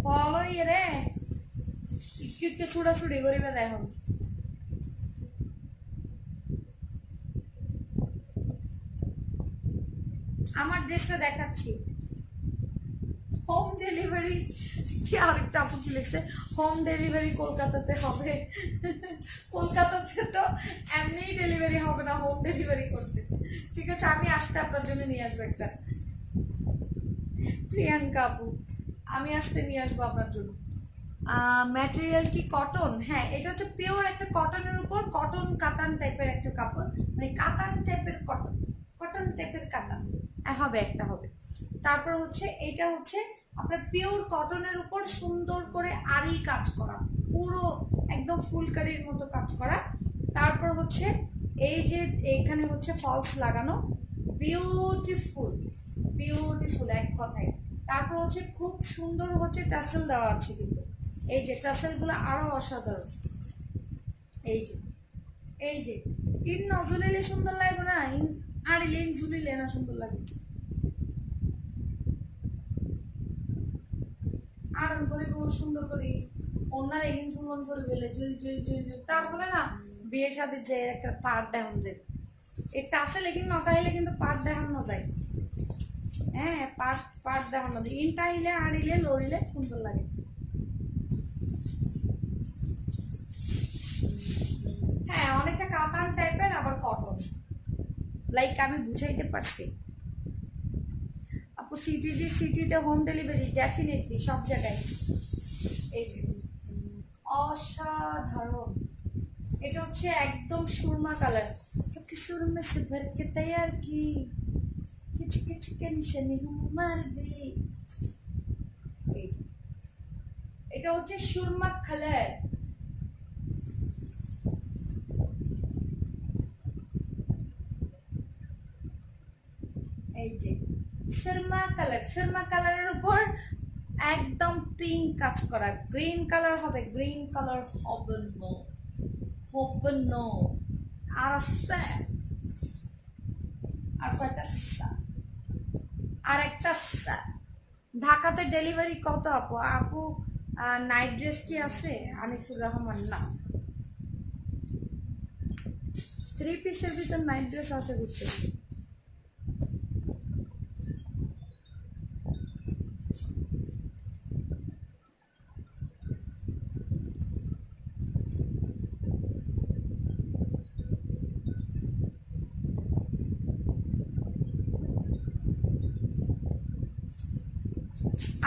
Speaker 1: ফলো ইয়ে রে, একটু একটু ছুড়াছুড়ি করিবে এখন। আমার ড্রেসটা দেখাচ্ছি, হোম ডেলিভারি, কি আরেকটা আপু কি লিখছে, হোম ডেলিভারি কলকাতাতে হবে। কলকাতাতে তো এমনিই ডেলিভারি হবে না, হোম ডেলিভারি করতে। ঠিক আছে আমি আসতে আপনার জন্য নিয়ে আসবো একটা, প্রিয়াঙ্কা আপু আমি আসতে নিয়ে আসবো আপনার জন্য। ম্যাটেরিয়াল কি কটন? হ্যাঁ এটা হচ্ছে পিওর একটা কটনের উপর, কটন কাতান টাইপের একটা কাপড়, মানে কাতান টাইপের কটন, কটন টাইপের কাতান হবে একটা হবে। তারপর হচ্ছে এটা হচ্ছে আপনার পিওর কটনের উপর সুন্দর করে আরি কাজ করা, পুরো একদম ফুলকারির মতো কাজ করা। তারপর হচ্ছে এই যে এখানে হচ্ছে ফলস লাগানো, বিউটিফুল, বিউটিফুল এক কথায়। তারপর হচ্ছে খুব সুন্দর হচ্ছে টাসেল দেওয়া আছে কিন্তু, এই যে টাসেলগুলো আরো অসাধারণ। এই যে, এই যে ইন নজুলিলে সুন্দর লাগবে না, ইন আড়িলে ইন ঝুলিলে না সুন্দর লাগে। আরাম করে বহু সুন্দর করে ওনার এগিন সুন্দর করে বেলে জুল জুল জুল জুল, তারপরে না বিয়ের সাথে যে একটা পাট দেখানো যায়, এই টাসেল এগিন নটাইলে কিন্তু পাট দেখানো যায়। হ্যাঁ পাট পাট দেখানো যায়, ইনটাইলে আড়িলে লড়িলে সুন্দর লাগে। হ্যাঁ অনেকটা কাতান টাইপের আবার কটন, লাইক আমি বুঝাইতে পারছি আপু। সিটিজি সিটিতে হোম ডেলিভারি ডেফিনেটলি সব জায়গায়। এই যে অসাধারণ, এটা হচ্ছে একদম সুরমা কালার, क्योंकि सुरमे से भर के तैयार की किच किच टेंशन हूँ मर गई। এই যে এটা হচ্ছে সুরমা কালার, এই যে সুরমা কালার, সুরমা কালারের উপর একদম পিঙ্ক কাজ করা, গ্রিন কালার হবে, গ্রিন কালার হবে না, হবে না। আর আছে আর কয়টা আর একটা ঢাকাতে ডেলিভারি কত আপু? আপু নাইট ড্রেস কি আছে? আনিসুর রহমান না, 3 পিসের ভিতর নাইট ড্রেস আসে ঘুরতে।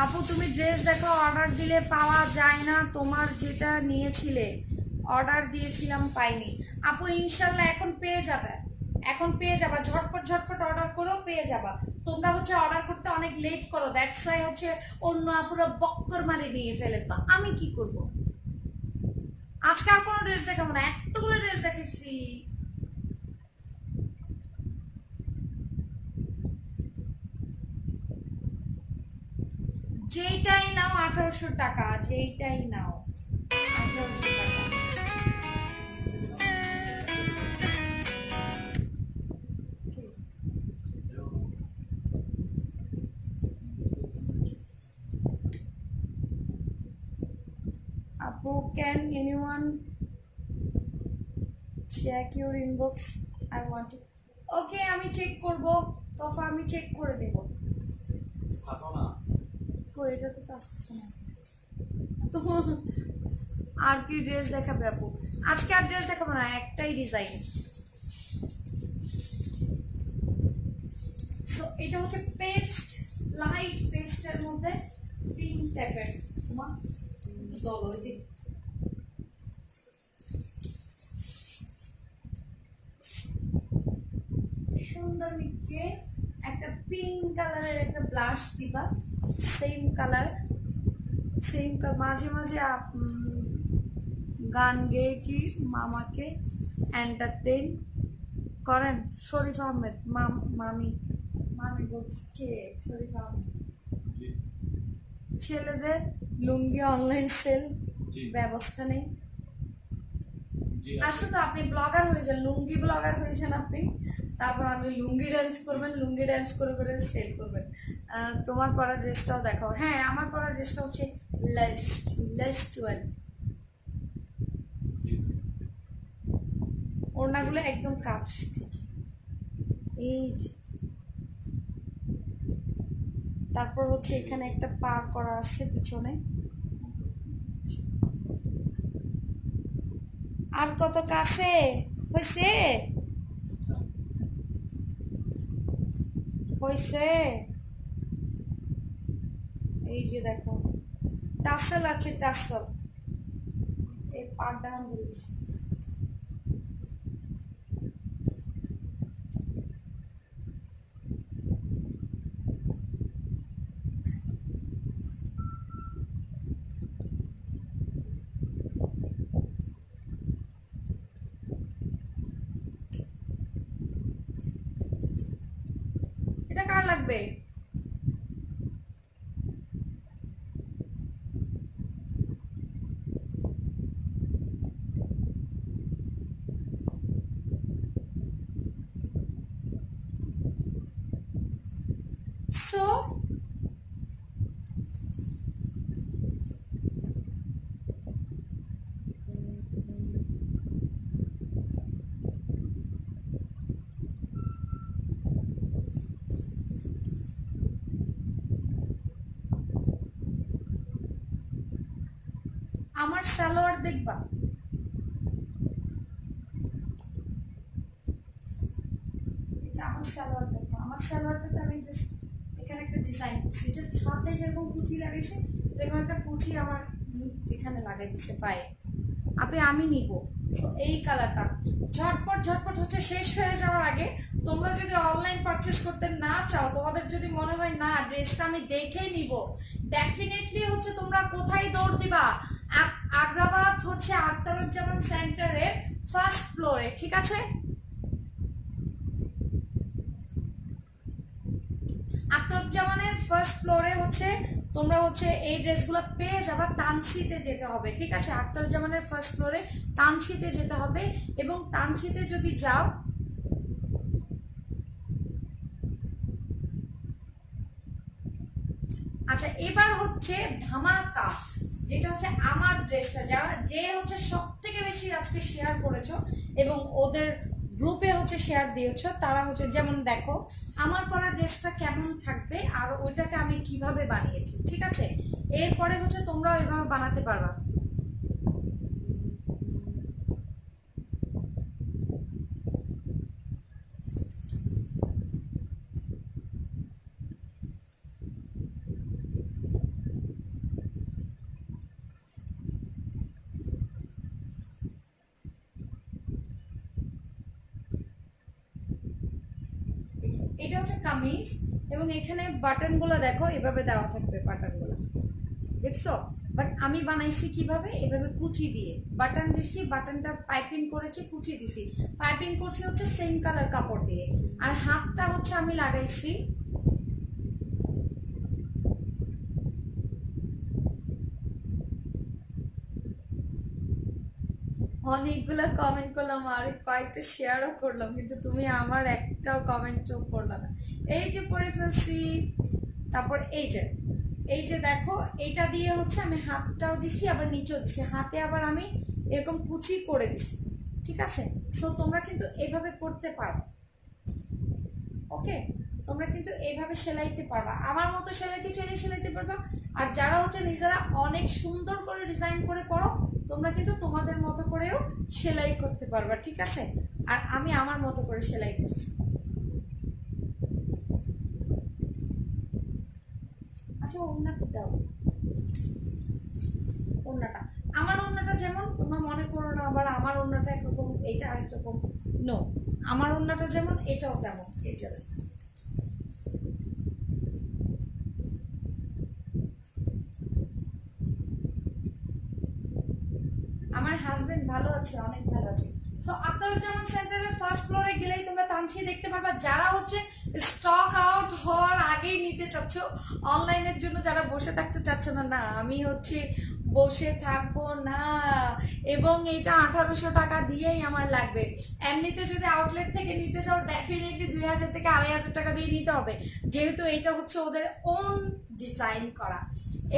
Speaker 1: আপু তুমি ড্রেস দেখো, অর্ডার দিলে পাওয়া যায় না, তোমার যেটা নিয়েছিলে অর্ডার দিয়েছিলাম পাইনি। আপু ইনশাল্লাহ এখন পেয়ে যাবে, এখন পেয়ে যাবা, ঝটপট ঝটপট অর্ডার করেও পেয়ে যাবা। তোমরা হচ্ছে অর্ডার করতে অনেক লেট করো, দ্যাটস ওয়াই হচ্ছে অন্য আপুরা বক্কর মারি নিয়ে ফেলে, তো আমি কি করব? আজকে আর কোনো ড্রেস দেখাবো না, এতগুলো ড্রেস দেখেছি। যেইটাই নাও 1800 টাকা, যেইটাই নাও 1800 টাকা। আপু can anyone check your inbox? I want to. ওকে আমি চেক করব, তোফা আমি চেক করে দেব। কই এটা তো আসতেছে না তো। আর কি ড্রেস দেখাবে আপু? আজকে আর ড্রেস দেখাবো না, একটাই ডিজাইন। সো এটা হচ্ছে পেস্ট, লাইট পেস্টের মধ্যে পিঙ্ক টাইপের। তোমার চলো এই যে সুন্দর মিটকে একটা পিঙ্ক কালারের একটা ব্লাশ দিবা, সেম কালার, সেম মাঝে মাঝে গান গেয়ে কি মামাকে এন্টারটেইন করেন? শরীফ আহমেদ মামি, মামি বলছি কে? শরীফ আহমেদ। ছেলেদের লুঙ্গি অনলাইন সেল ব্যবস্থা নেই? আসলে তো আপনি ব্লগার হয়ে যান, লুঙ্গি ব্লগার হয়েছেন আপনি, তারপর আপনি লুঙ্গি ড্যান্স করবেন, লুঙ্গি ড্যান্স করে করে সেল করবেন। তোমার পরা ড্রেসটাও দেখাও। হ্যাঁ আমার পরা ড্রেসটা হচ্ছে লেস্ট ওয়ান, ওড়নাগুলো একদম কাজ ঠিক, এই যে তারপর হচ্ছে এখানে একটা পার করা আছে পিছনে। আর কত কাছে হয়েছে? হয়েছে এই যে দেখো টাসেল আছে, টাসেল এই পাড়টা ধরে। এটা কার লাগবে? সো আমার সালোয়ার দেখবা? আমার সালোয়ার দেখো, আমার সালোয়ারটাতে আমি জাস্ট এখানে একটা ডিজাইন করছি, জাস্ট হাতে যেরকম কুচি লাগাইছে এরকম একটা কুচি আমার এখানে লাগাই দিছে পায়ে। আমি নিব তো এই কালারটা ঝটপট ঝটপট হচ্ছে শেষ হয়ে যাওয়ার আগে তোমরা যদি অনলাইন পারচেস করতে না চাও, তোমাদের যদি মনে হয় না ড্রেসটা আমি দেখেই নিব, ডেফিনেটলি হচ্ছে তোমরা কোথায় দৌড় দিবা? আগ্রাবাদ হচ্ছে আখতারুজ্জামান সেন্টারের ফার্স্ট ফ্লোরে, ঠিক আছে? আখতারুজ্জামানের ফার্স্ট ফ্লোরে হচ্ছে তোমরা হচ্ছে এই ড্রেসগুলো পেয়ে যাবা। তানসিতে যেতে হবে, ঠিক আছে? আখতারুজ্জামানের ফার্স্ট ফ্লোরে তানসিতে যেতে হবে, এবং তানসিতে যদি যাও, আচ্ছা এবার হচ্ছে ধামাকা, যেটা হচ্ছে আমার ড্রেসটা, যারা যে হচ্ছে সব থেকে বেশি আজকে শেয়ার করেছো এবং ওদের গ্রুপে হচ্ছে শেয়ার দিয়েছো, তারা হচ্ছে যেমন দেখো আমার পরা ড্রেসটা কেমন থাকবে আর ওইটাকে আমি কিভাবে বানিয়েছি, ঠিক আছে? এরপরে হচ্ছে তোমরাও এভাবে বানাতে পারবা। এটা হচ্ছে কামিজ, এবং এখানে বাটনগুলো দেখো এভাবে দেওয়া থাকবে, বাটনগুলো দেখছো? বাট আমি বানাইছি কিভাবে, এভাবে কুচি দিয়ে বাটন দিছি, বাটনটা পাইপিং করেছি, কুচি দিছি, পাইপিং করছি হচ্ছে সেম কালার কাপড় দিয়ে, আর হাতটা হচ্ছে আমি লাগাইছি অনেকগুলো কমেন্ট করলাম আর কয়েকটা শেয়ারও করলাম, কিন্তু তুমি আমার একটাও কমেন্টও করলা না। এই যে পরে ফেলছি, তারপর এই যে দেখো এইটা দিয়ে হচ্ছে আমি হাতটাও দিছি আবার নিচেও দিছি, হাতে আবার আমি এরকম কুচি করে দিছি, ঠিক আছে? সো তোমরা কিন্তু এইভাবে পড়তে পারো, ওকে? তোমরা কিন্তু এইভাবে সেলাইতে পারবা, আমার মতো সেলাইতে চাইলে সেলাইতে পারবা। আর যারা হচ্ছে নিজেরা অনেক সুন্দর করে ডিজাইন করে পড়ো, তোমরা কিন্তু তোমাদের মতো করেও সেলাই করতে পারবা, ঠিক আছে? আর আমি আমার মতো করে সেলাই করছি। আচ্ছা ওড়নাটা দাও, ওড়নাটা আমার ওড়নাটা যেমন, তোমরা মনে করো না আবার আমার ওড়নাটা একরকম এইটা আরেক রকম, নো, আমার ওড়নাটা যেমন এটাও তেমন, এই যে আমার হাজবেন্ড ভালো আছে, অনেক ভালো আছে। সো আখতারুজ্জামান সেন্টারের ফার্স্ট ফ্লোরে গেলেই তোমরা তানছি দেখতে পারবা, যারা হচ্ছে স্টক আউট হওয়ার আগেই নিতে চাচ্ছ, অনলাইনের জন্য যারা বসে থাকতে চাচ্ছ না, না আমি হচ্ছে বসে থাকবো না, এবং এটা 1800 টাকা দিয়েই আমার লাগবে। এমনিতে যদি আউটলেট থেকে নিতে যাও ডেফিনেটলি 2000 থেকে 2500 টাকা দিয়ে নিতে হবে, যেহেতু এটা হচ্ছে ওদের ওন ডিজাইন করা।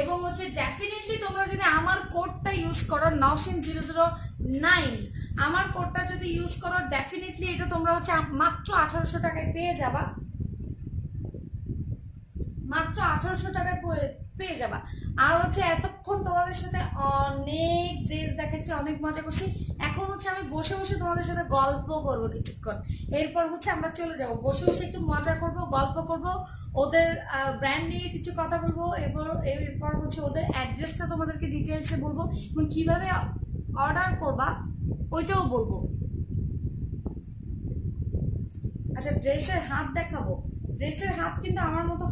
Speaker 1: এবং হচ্ছে ডেফিনেটলি তোমরা যদি আমার কোডটা ইউজ করো নওশিন009, আমার কোডটা যদি ইউজ করো ডেফিনেটলি এটা তোমরা হচ্ছে মাত্র 1800 টাকায় পেয়ে যাবা, মাত্র 1800 টাকায় পেয়ে যাবা। আর হচ্ছে এতক্ষণ তোমাদের সাথে অনেক ড্রেস দেখাচ্ছি, অনেক মজা করছি, এখন হচ্ছে আমি বসে বসে তোমাদের সাথে গল্প করবো কিছুক্ষণ, এরপর হচ্ছে আমরা চলে যাব, বসে বসে একটু মজা করব, গল্প করব, ওদের ব্র্যান্ড নিয়ে কিছু কথা বলবো, এরপর হচ্ছে ওদের অ্যাড্রেসটা তোমাদেরকে ডিটেলসে বলবো, এবং কিভাবে অর্ডার করবা ওইটাও বলবো। আচ্ছা ড্রেসের হাত দেখাবো, ড্রেসের হাত কিন্তু আমার মতো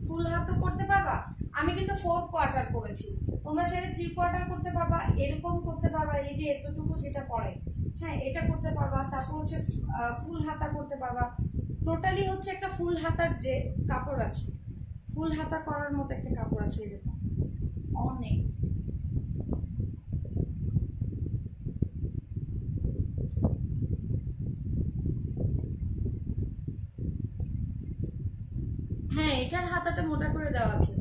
Speaker 1: ফুল হাতও করতে পারবা, আমি কিন্তু 4 কোয়ার্টার করেছি, তোমরা চাইলে 3 কোয়ার্টার করতে পারবা, এরকম করতে পারবা, এই যে এতটুকু যেটা পরে, হ্যাঁ এটা করতে পারবা, তারপর হচ্ছে ফুল হাতা করতে পারবা। টোটালি হচ্ছে একটা ফুল হাতার কাপড় আছে, ফুল হাতা করার মতো একটা কাপড় আছে, এই দেখো অনেক। হ্যাঁ এটার হাতাটা মোটা করে দেওয়া আছে,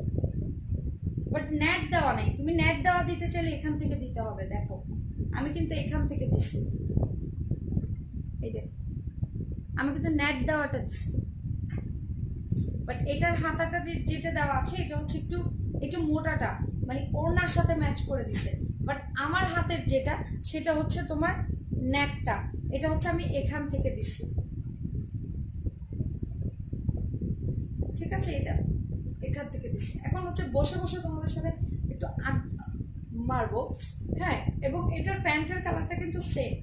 Speaker 1: বাট নেট দেওয়া নেই, তুমি নেট দেওয়া দিতে চাইলে এখান থেকে দিতে হবে, দেখো আমি কিন্তু এখান থেকে দিচ্ছি, এই দেখো আমি কিন্তু নেট দেওয়াটা দিচ্ছি, বাট এটার হাতাটা যেটা দেওয়া আছে এটা হচ্ছে একটু একটু মোটাটা, মানে ওড়নার সাথে ম্যাচ করে দিছে, বাট আমার হাতের যেটা সেটা হচ্ছে তোমার নেটটা, এটা হচ্ছে আমি এখান থেকে দিচ্ছি, ঠিক আছে? এটা এখান থেকে দিচ্ছি। এখন হচ্ছে বসে বসে তোমাদের সাথে একটু মারবো। হ্যাঁ, এবং এটার প্যান্টের কালারটা কিন্তু সেম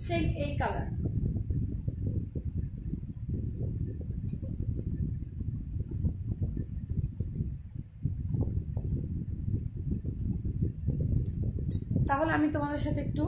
Speaker 1: সেম এই কালার। তাহলে আমি তোমাদের সাথে একটু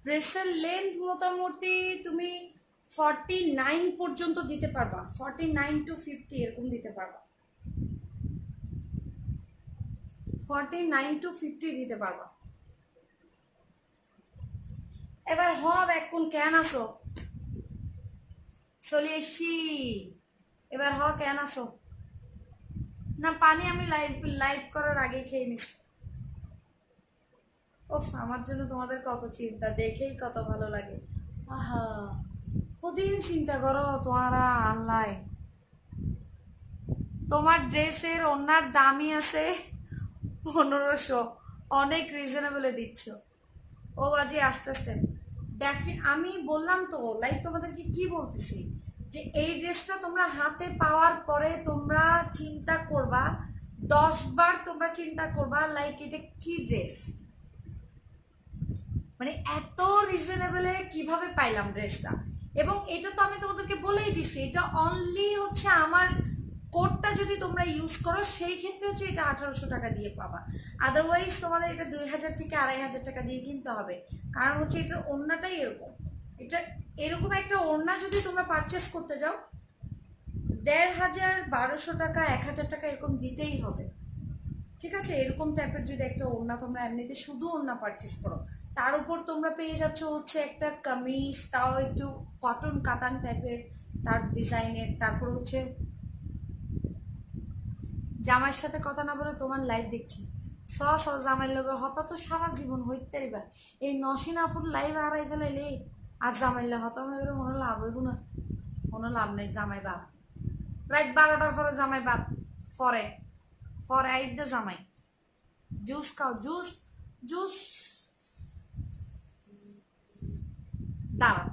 Speaker 1: ড্রেসের লেন্থ মোটামুটি তুমি 49 পর্যন্ত দিতে পারবা, 49 to 50 এরকম দিতে পারবা, 49 to 50 দিতে পারবা। এবার হব এখন কেন আসো, চলে এসছি। এবার হ কেন আসো না, পানি আমি লাইভ লাইভ করার আগে খেয়ে নিচ্ছি। ওফ, আমার জন্য তোমাদের কত চিন্তা, দেখেই কত ভালো লাগে। আহা, কদিন চিন্তা করো তোমারা আল্লাহ। তোমার ড্রেসের ওনার দামই আছে 1500, অনেক রিজনেবলে দিচ্ছ। ও বাজি আস্তে আস্তে আমি বললাম তো, লাইক তোমাদেরকে কি বলতেছি, যে এই ড্রেসটা তোমরা হাতে পাওয়ার পরে তোমরা চিন্তা করবা, 10 বার তোমরা চিন্তা করবা লাইক এটা কি ড্রেস, মানে এত রিজনেবলে কিভাবে পাইলাম ড্রেসটা। এবং এটা তো আমি তোমাদেরকে বলেই দিছি, এটা অনলি হচ্ছে আমার কোডটা যদি তোমরা ইউজ করো সেই ক্ষেত্রে হচ্ছে এটা 1800 টাকা দিয়ে পাবা। আদারওয়াইজ তোমাদের এটা 2000 থেকে 2500 টাকা দিয়ে কিনতে হবে, কারণ হচ্ছে এটার ওড়নাটাই এরকম। এটা এরকম একটা ওড়না যদি তোমরা পারচেস করতে যাও 1500, 1200 টাকা, 1000 টাকা এরকম দিতেই হবে। ঠিক আছে, এরকম টাইপের যদি একটা ওড়না তোমরা এমনিতে শুধু ওড়না পারচেস করো, তার উপর তোমরা পেয়ে যাচ্ছ হচ্ছে একটা কামিজ, তাও একটু কটন কাতান টাইপের, তার ডিজাইনের, তারপর হচ্ছে জামাইয়ের সাথে কথা না বলে তোমার লাইভ দেখছি, স জামাইয়ের লগে হতা তো সারা জীবন হইতে পারিবা। এই নসীনাফুর লাইভ হারাই ফেলাইলে আর জামাইলে হতা হয়ে কোনো লাভ হইব না, কোনো লাভ নেই। জামাই বাপ রাত 12টার পরে জামাই বাপ, পরে পরে আইদে জামাই। জুস খাও, জুস জুস। দাঁড়াও,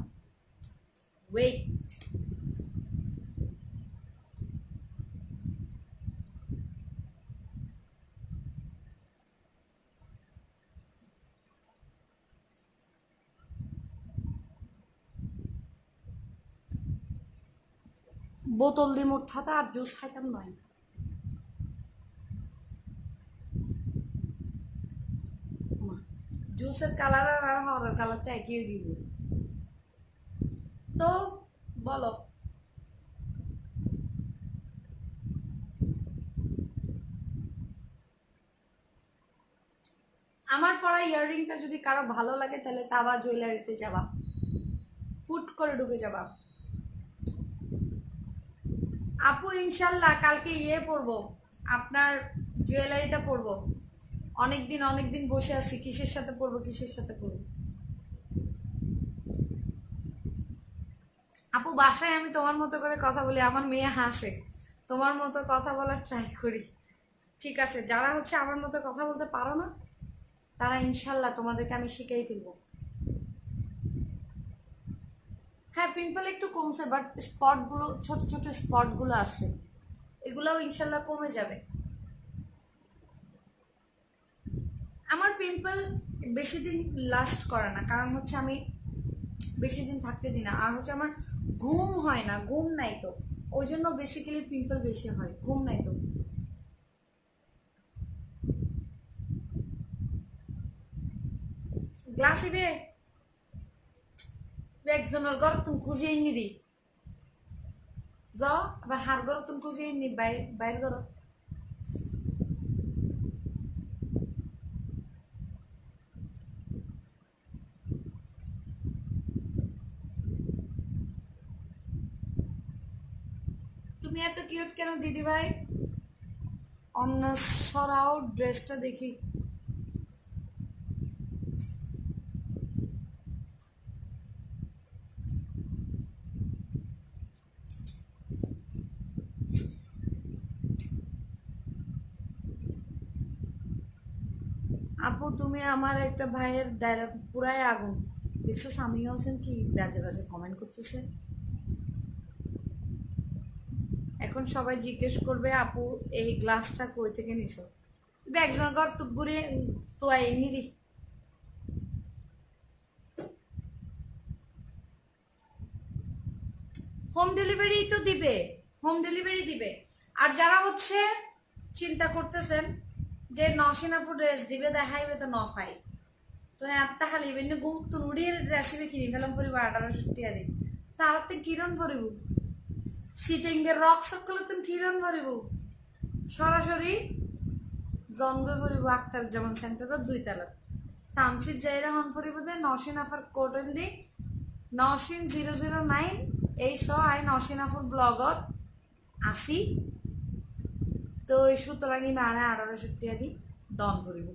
Speaker 1: ওয়েট। বোতল দিয়ে মোঠাতে আর জুস খাইতাম নয়। জুসের কালার আর হরের কালার তো একই দিব। তো বলো, আমার পরা ইয়াররিংটা যদি কারো ভালো লাগে তাহলে তাবা জুয়েলারিতে যাবা, হুট করে ঢুকে যাবা। আপু ইনশাল্লাহ কালকে ইয়ে পরবো, আপনার জুয়েলারিটা পরবো। অনেকদিন অনেকদিন বসে আছি, কিসের সাথে পরবো, কিসের সাথে পরবো। আপু বাসায় আমি তোমার মতো করে কথা বলি, আমার মেয়ে হাসে, তোমার মতো কথা বলার ট্রাই করি। ঠিক আছে, যারা হচ্ছে আমার মতো কথা বলতে পারো না তারা ইনশাল্লাহ তোমাদেরকে আমি শিখাই ফেলবো। হ্যাঁ, পিম্পল একটু কমছে, বাট স্পটগুলো, ছোট ছোট স্পটগুলো আছে, এগুলোও ইনশাল্লাহ কমে যাবে। আমার পিম্পল বেশি দিন লাস্ট করে না, কারণ হচ্ছে আমি বেশি দিন থাকতে দিই না, আর হচ্ছে আমার ঘুম হয় না, ঘুম নাই তো, ওই জন্য বেসিক্যালি পিম্পল বেশি হয়, ঘুম নাই তো। গ্লাস ইবে একজনের ঘর তুমি খুঁজিয়ে নিদি, যাও আবার হার ঘর তুমি খুঁজিয়ে নি, বাইর ঘর। তুমি এত কিউট কেন দিদি ভাই? অন্য সরাও, ড্রেসটা দেখি। আপু তুমি আমার একটা ভাইয়ের ডায়লগ পুরাই আগুন দেখছো, স্বামী হোসেন কি বাজে বাজে কমেন্ট করতেছে। এখন সবাই জিজ্ঞেস করবে আপু এই গ্লাসটা কই থেকে নিছো, একজন ঘর টুকবুরি তো এমনি দি। হোম ডেলিভারি তো দিবে, হোম ডেলিভারি দিবে। আর যারা হচ্ছে চিন্তা করতেছেন যে নসিনাফু ড্রেস দিবে দেখাইবে তো নফাই, তো একটা খালি বেন গুম তো নুড়ির রেসিপি কিনি ফেলাম পরিব 1800 টাকা দিই, তার তো কিরণ ভরিব সিটিং এর রক সকলে তুমি কিরণ ভরিব সরাসরি জঙ্গ ভরিব আক্তার যেমন সেন্টারের 2 তলা তামসির জায়গা হন ভরিব দে নসিন আফার কোডেল দি নসিন 009 এই আই নসিন আফুর ব্লগত আসি, তো এই সুতরাং মানে 1800 টাকা দিই ডন ভরিব।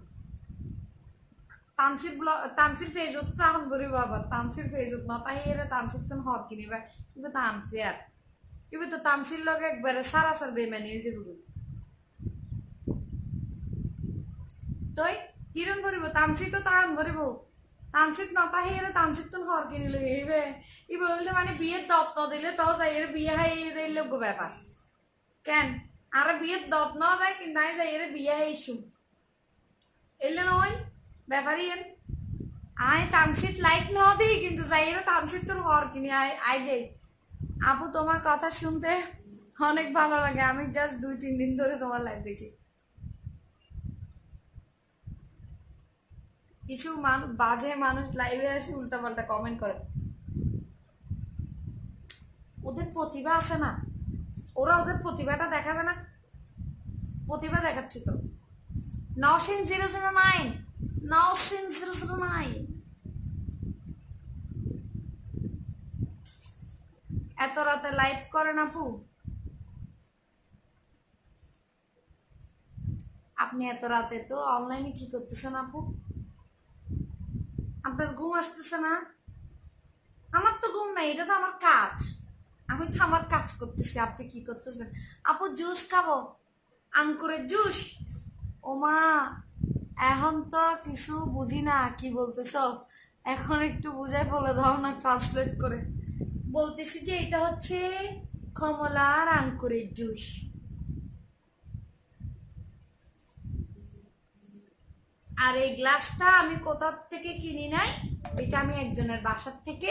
Speaker 1: তানসির ফেসবুক তো এখন ভরিব, আবার তানসির ফেসবুক না তাই এরা তানসির তো হর কিনিবা কিন্তু তানফিয়ার কিন্তু তো তামসির লগে একবারে সারাসার বেমানি হয়ে যাবে। তই কিরণ ভরিব তামসি তো তান ভরিব, তামসিত নপাহি এরা তামসিত তো হর কিনিলে এইবে ই বলতে মানে বিয়ের দপ ন দিলে তো যাই এর বিয়ে হাই দিলে গো ব্যাপার কেন আর বিয়ের দপ ন দেয় কিন্তু নাই যাই এর বিয়ে হাই ইস্যু এলে নয় ব্যাপারই এর আয় তামসিত লাইক ন দিই কিন্তু যাই এর তামসিত তোর হর কিনি আয় আয় দেই। আপু তোমার কথা শুনতে অনেক ভালো লাগে, আমি জাস্ট 2-3 দিন ধরে তোমার লাইভ দেখছি। কিছু বাজে মানুষ লাইভে আসে উল্টাপাল্টা কমেন্ট করে, ওদের প্রতিভা আছে না, ওরা ওদের প্রতিভাটা দেখাবে না, প্রতিভা দেখাচ্ছি তো। নওশিন 009 নওশিন 009 এত রাতে লাইভ করেন আপু? আপনি এত রাতে তো অনলাইনে কি করতেছেন আপু? আপনার ঘুম আসতেছে না? আমার তো ঘুম নাই, এটা তো আমার কাজ, আমি তো আমার কাজ করতেছি, আপনি কি করতেছেন? আপু জুস খাবো, আঙ্কুরের জুস। ওমা এখন তো কিছু বুঝি না কি বলতেছ, এখন একটু বুঝাই বলে দাও না ট্রান্সলেট করে। বলতেছি যে এটা হচ্ছে কমলার আঙ্কুরের জুস। আর এই গ্লাসটা আমি কোথাও থেকে কিনি নাই, এটা আমি একজনের বাসার থেকে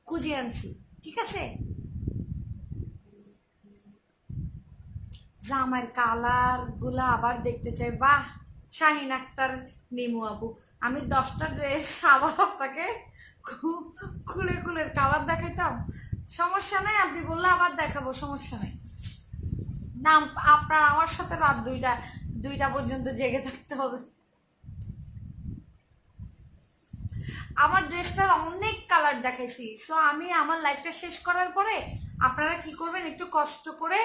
Speaker 1: খুঁজে আনছি, ঠিক আছে? জামার কালার গুলা আবার দেখতে চাই, বাহ শাহিন আক্তার নিমু আপু, আমি 10টা ড্রেস আবার আপনাকে খুলে খুলে কালার দেখাইতাম, সমস্যা নাই, আপনি বললে আবার দেখাবো, সমস্যা নাই। না আপনার আমার সাথে রাত 2টা পর্যন্ত জেগে থাকতে হবে। আমার ড্রেসটার অনেক কালার দেখাইছি, সো আমি আমার লাইফটা শেষ করার পরে আপনারা কি করবেন একটু কষ্ট করে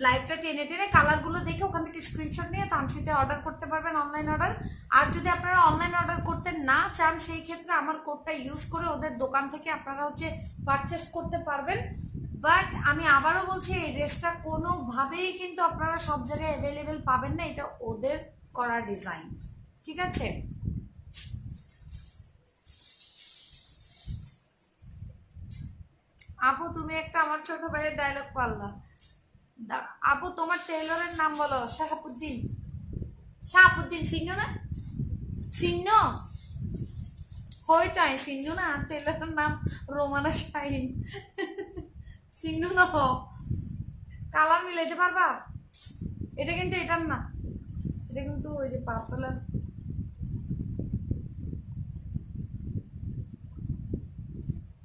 Speaker 1: লাইভটা টেনে টেনে কালারগুলো দেখে ওখান থেকে স্ক্রিনশট নিয়ে তামসিতে অর্ডার করতে পারবেন, অনলাইন অর্ডার। আর যদি আপনারা অনলাইন অর্ডার করতে না চান সেই ক্ষেত্রে আমার কোডটা ইউজ করে ওদের দোকান থেকে আপনারা হচ্ছে পারচেস করতে পারবেন। বাট আমি আবারও বলছি এই ড্রেসটা কোনোভাবেই কিন্তু আপনারা সব জায়গায় অ্যাভেলেবেল পাবেন না, এটা ওদের করা ডিজাইন, ঠিক আছে? আপু তুমি একটা আমার ছোট ভাইয়ের ডায়লগ পারলা, আপু তোমার টেইলরের নাম বলো। শাহাবুদ্দিন, শাহাবুদ্দিন চিহ্ন না? চিহ্ন হইতাই চিহ্ন না, টেইলরের নাম রোমানা শাহিন চিহ্ন না, কালার মিলাইতে পারবা? এটা কিন্তু এটার না, এটা কিন্তু ওই যে পার্পলার।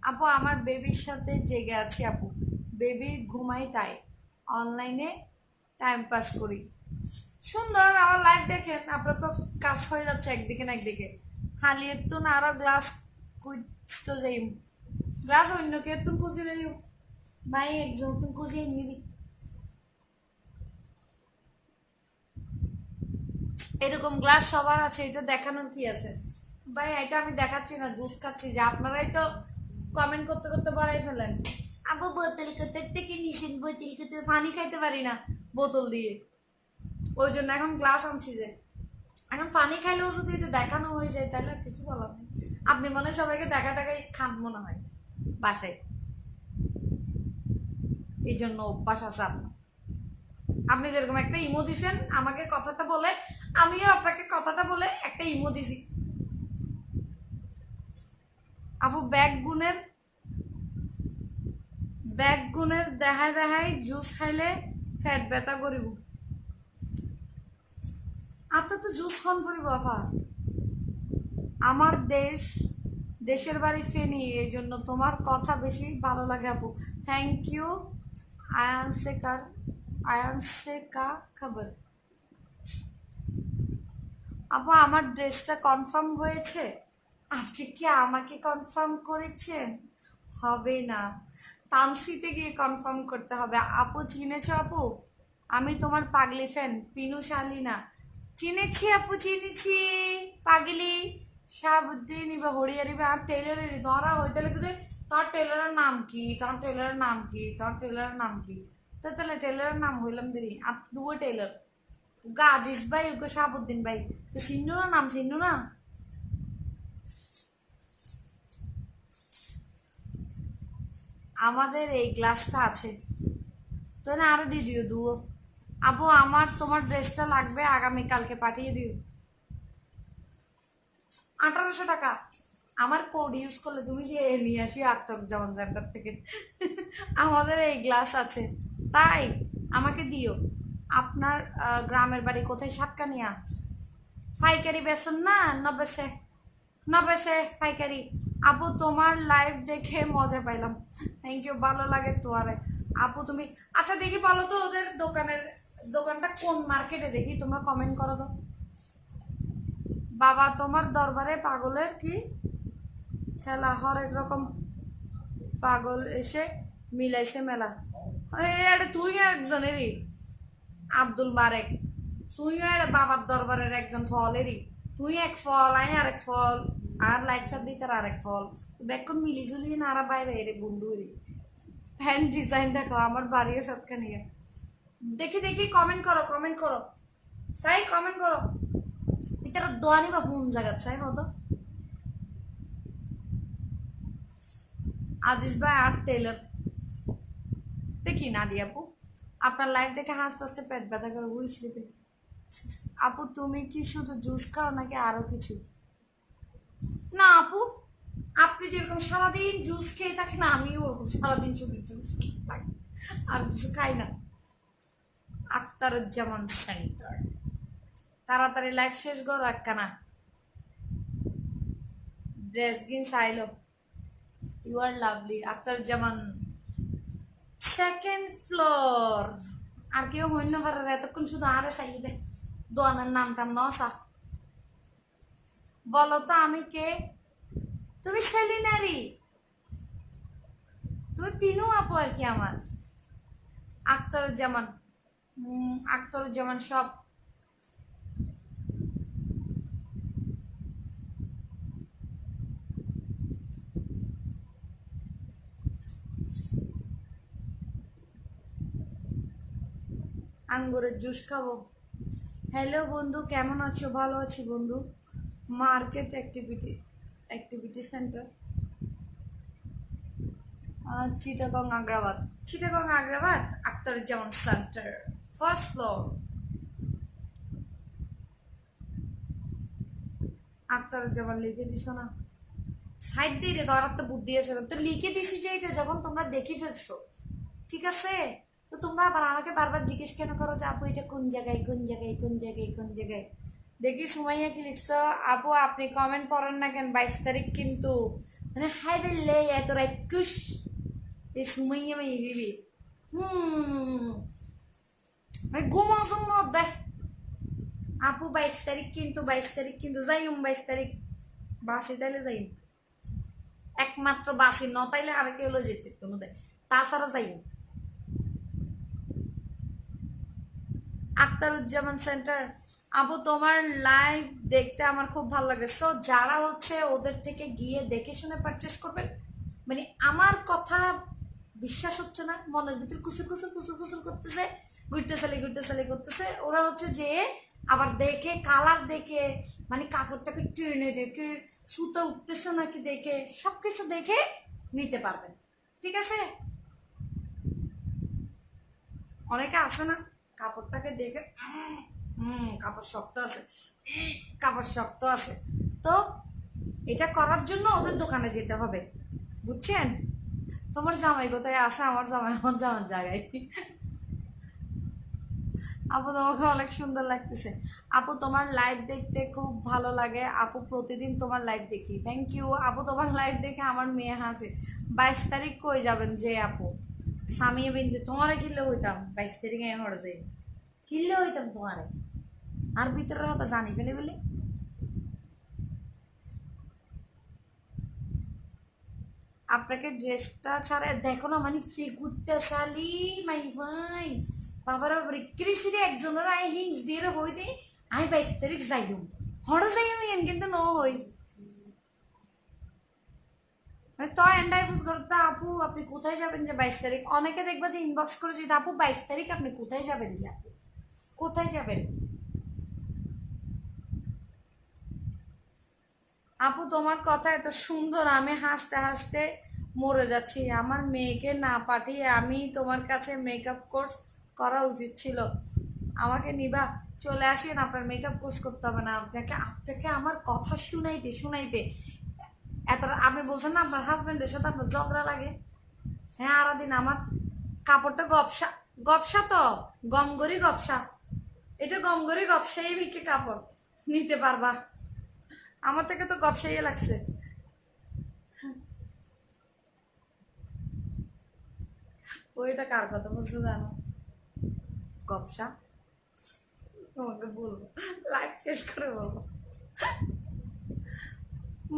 Speaker 1: আপু আমার বেবির সাথে জেগে আছি আপু, বেবি ঘুমাই তাই অনলাইনে টাইম পাস করি। সুন্দর, আমার লাইফ দেখেন আপনার তো কাজ হয়ে যাচ্ছে একদিকে না একদিকে। হালিয়ে তো আরো গ্লাস খুঁজতে যাই, গ্লাস অন্য কে তুমি খুঁজে যাই, भाई एग्जाम तुमको যে মিলি এরকম গ্লাস সবার আছে, এটা দেখানোর কি আছে? ভাই এটা আমি দেখাচ্ছি না, জুস খাচ্ছি, যে আপনারাই তো কমেন্ট করতে করতে বাড়াই ফেলেন। আবু বোতল কোথা থেকে নিছেন? বোতল কোথা, পানি খাইতে পারি না বোতল দিয়ে, ওই জন্য এখন গ্লাস আনছি। যে এখন পানি খাইলেও যদি এটা দেখানো হয়ে যায় তাহলে আর কিছু বলার নেই। আপনি মনে হয় সবাইকে দেখা দেখাই খান মনে হয় বাসায়, এই জন্য অভ্যাস আছে আপনার। আপনি যেরকম একটা ইমো দিছেন আমাকে কথাটা বলে, আমিও আপনাকে কথাটা বলে একটা ইমো দিছি। আপু ব্যাগ গুণের দেখায় দেখায় জুস খাইলে ফ্যাট ব্যথা করিব। আপনার তো জুস খান করিব আপা। আমার দেশের বাড়ি ফেনি, এই জন্য তোমার কথা বেশি ভালো লাগে আপু। Thank you. আয়ান সে কার আয়ান সে কা খবর। আপু আমার ড্রেসটা কনফার্ম হয়েছে? আপনি কি আমাকে কনফার্ম করেছেন? হবে না, তানসিতে গিয়ে কনফার্ম করতে হবে। আপু চিনেছ আপু? আমি তোমার পাগলি ফ্যান পিনু শালিনা। চিনেছি আপু, চিনেছি। পাগলি শাহাবুদ্দিন ইবা হরিয়ারিবা আর টেলরের ধরা হইতে লাগে। তোর টেলরের নাম কি? তোর টেলরের নাম কি? তোর টেলরের নাম কি? তো তাহলে টেলরের নাম হইলাম দেরি আর দুও টেলর, উগা আজিজ ভাই উগা শাহাবুদ্দিন ভাই। তো চিহ্ন না, নাম চিহ্ন না? আমাদের এই গ্লাসটা আছে তো, না আরো দিয়ে দিও দুও। আপু আমার তোমার ড্রেসটা লাগবে, আগামীকালকে পাঠিয়ে দিও। 1800 টাকা। আমার কোড ইউজ করলে তুমি যে নিয়ে আসি আক্তারুজ্জামান সেন্টার থেকে। আমাদের এই গ্লাস আছে, তাই আমাকে দিও। আপনার গ্রামের বাড়ি কোথায়? সাতকানিয়া। পাইকারি বেসন না? নবেসে নবেসে পাইকারি। আপু তোমার লাইভ দেখে মজা পাইলাম। থ্যাংক ইউ, ভালো লাগে তো। আরে আপু তুমি, আচ্ছা দেখি বলো তো ওদের দোকানটা কোন মার্কেটে, দেখি তোমরা কমেন্ট করো তো। বাবা তোমার দরবারে পাগলের কি খেলা, হরেক রকম পাগল এসে মিলাইছে মেলা। এটা তুই একজনেরই, আব্দুল মারেক। তুইও আর বাবার দরবারের একজন ফলেরই। তুই এক ফল, আই আর এক ফল, আর লাইটসার দিতে আর এক ফল। বেক্ষণ মিলি ঝুলিয়ে নাড়া বাইরে রে বন্ধু রে। ফ্যান ডিজাইন দেখো, আমার বাড়িও সবকে নিয়ে। দেখি দেখি কমেন্ট করো, কমেন্ট করো, সাই কমেন্ট করো। এটা দোয়ানি বা হোম জায়গা চাই হতো। আজিজ ভাই আর টেলর দেখি না দি আপু, আপনার লাইফ দেখে হাসতে হাসতে পেট ব্যথা করে বুঝলি। আপু তুমি কি শুধু জুস খাও নাকি আরো কিছু? না আপু, আপনি যেরকম সারাদিন জুস খেয়ে থাকেন আমিও ওরকম সারাদিন শুধু জুস খেয়ে থাকি, আর কিছু খাই না। আখতারুজ্জামান সেন্টার, তাড়াতাড়ি লাইফ শেষ করো একখানা। ড্রেস গিন চাইলো। You are lovely Akhtaruzzaman. Second floor. আর কেউ হইন না পারে, এতক্ষণ শুধু আরে চাইয়ে দে দোয়ানের নামটা নসা। বলো তো আমি কে? তুমি সেলিনারি, তুমি পিনু আপু আর কি আমার। আখতারুজ্জামান, আখতারুজ্জামান সব। আঙ্গুরের জুস খাবো। হ্যালো বন্ধু, কেমন আছো? ভালো আছি বন্ধু। Market activity centre, Chittagong Agrabad Akhtaruzzaman centre, first floor. Akhtaruzzaman লিখে দিছ না? সাইড দিয়ে রে, ধরার তো বুদ্ধি আছে তো, লিখে দিছি যে এটা যখন তোমরা দেখে ফেলছো, ঠিক আছে? তো তোমরা আবার আমাকে বারবার জিজ্ঞেস কেন করো যে আপু এটা কোন জায়গায়, কোন জায়গায়, কোন জায়গায়, কোন জায়গায়? দেখি সুমাইয়া কি লিখছো। আপু আপনি কমেন্ট করেন না কেন? 22 তারিখ কিন্তু, মানে হাই বেললে এত 21 এই সুমাইয়া মাই বিবি। মানে ঘুমাও ঘুমাও দেখ। আপু 22 তারিখ কিন্তু, 22 তারিখ কিন্তু যাইম, 22 তারিখ বাসে তাইলে যাইম। একমাত্র বাসে ন তাইলে আর কেউ যেতে কোনো দেয়। তাছাড়া যাই না। আখতারুজ্জামান সেন্টার, আপু তোমার লাইভ দেখতে আমার খুব ভালো লাগে। সো যারা হচ্ছে ওদের থেকে গিয়ে দেখে শুনে পারচেস করবেন, মানে আমার কথা বিশ্বাস হচ্ছে না, মনের ভিতরে কুসুর কুসুর কুসুর কুসুর করতেছে, ঘুরতে করতেছে, ওরা হচ্ছে যে আবার দেখে কালার দেখে, মানে কাপড়টাকে টেনে দেখে, সুতা উঠতেছে নাকি দেখে, সব কিছু দেখে নিতে পারবেন। ঠিক আছে, অনেকে আছে না কাপড়টাকে দেখে কাপড় শক্ত আছে, কাপড় শক্ত আছে, তো এটা করার জন্য ওদের দোকানে যেতে হবে, বুঝছেন? তোমার জামাই কোথায় আছে? আমার জামাই আমার জামার জায়গায়। আপু তোমাকে অনেক সুন্দর লাগতেছে। আপু তোমার লাইভ দেখতে খুব ভালো লাগে আপু, প্রতিদিন তোমার লাইভ দেখি। থ্যাংক ইউ আপু, তোমার লাইভ দেখে আমার মেয়ে হাসে। 22 তারিখ কই যাবেন যে আপু? স্বামী বিন্দু তোমারে কিনলে হইতাম 22 তারিখে হরে যাই, কিনলে হইতাম তোমারে। আর ভিতরের কথা জানি ফেলে বলে আপনাকে ড্রেসটা ছাড়া দেখো না, মানে সিগুটটা শালি মাই ভাই বাবার বাবারে কৃষিরে একজনের আই হিংস দিয়ে হই দি আমি 22 তারিখ যাইম, হড় যাই আমি কিন্তু ন হই, মানে তো এন্ডাই ফুস করতে আপু আপনি কোথায় যাবেন যে 22 তারিখ? অনেকে দেখবা যে ইনবক্স করেছি আপু 22 তারিখ আপনি কোথায় যাবেন, যা কোথায় যাবেন? আপু তোমার কথা এত সুন্দর, আমি হাসতে হাসতে মরে যাচ্ছি। আমার মেয়েকে না পাঠিয়ে আমি তোমার কাছে মেকআপ কোর্স করা উচিত ছিল, আমাকে নিবা? চলে আসেন, আপনার মেকআপ কোর্স করতে হবে না আপনাকে, আপনাকে আমার কথা শুনাইতে শুনাইতে এত আপনি বলছেন না আপনার হাজব্যান্ডের সাথে আপনার ঝগড়া লাগে। হ্যাঁ আরাদিন আমার কাপড়টা গপসা, গপসা তো গমগরি গপসা, এটা গমগরি গপসাই বিকে কাপড় নিতে পারবা, আমার থেকে তো গপসাইয়ে লাগছে। ওইটা কার কথা বলছো জানো? গপসা, তোমাকে বলবো, লাইফ শেষ করে বলবো।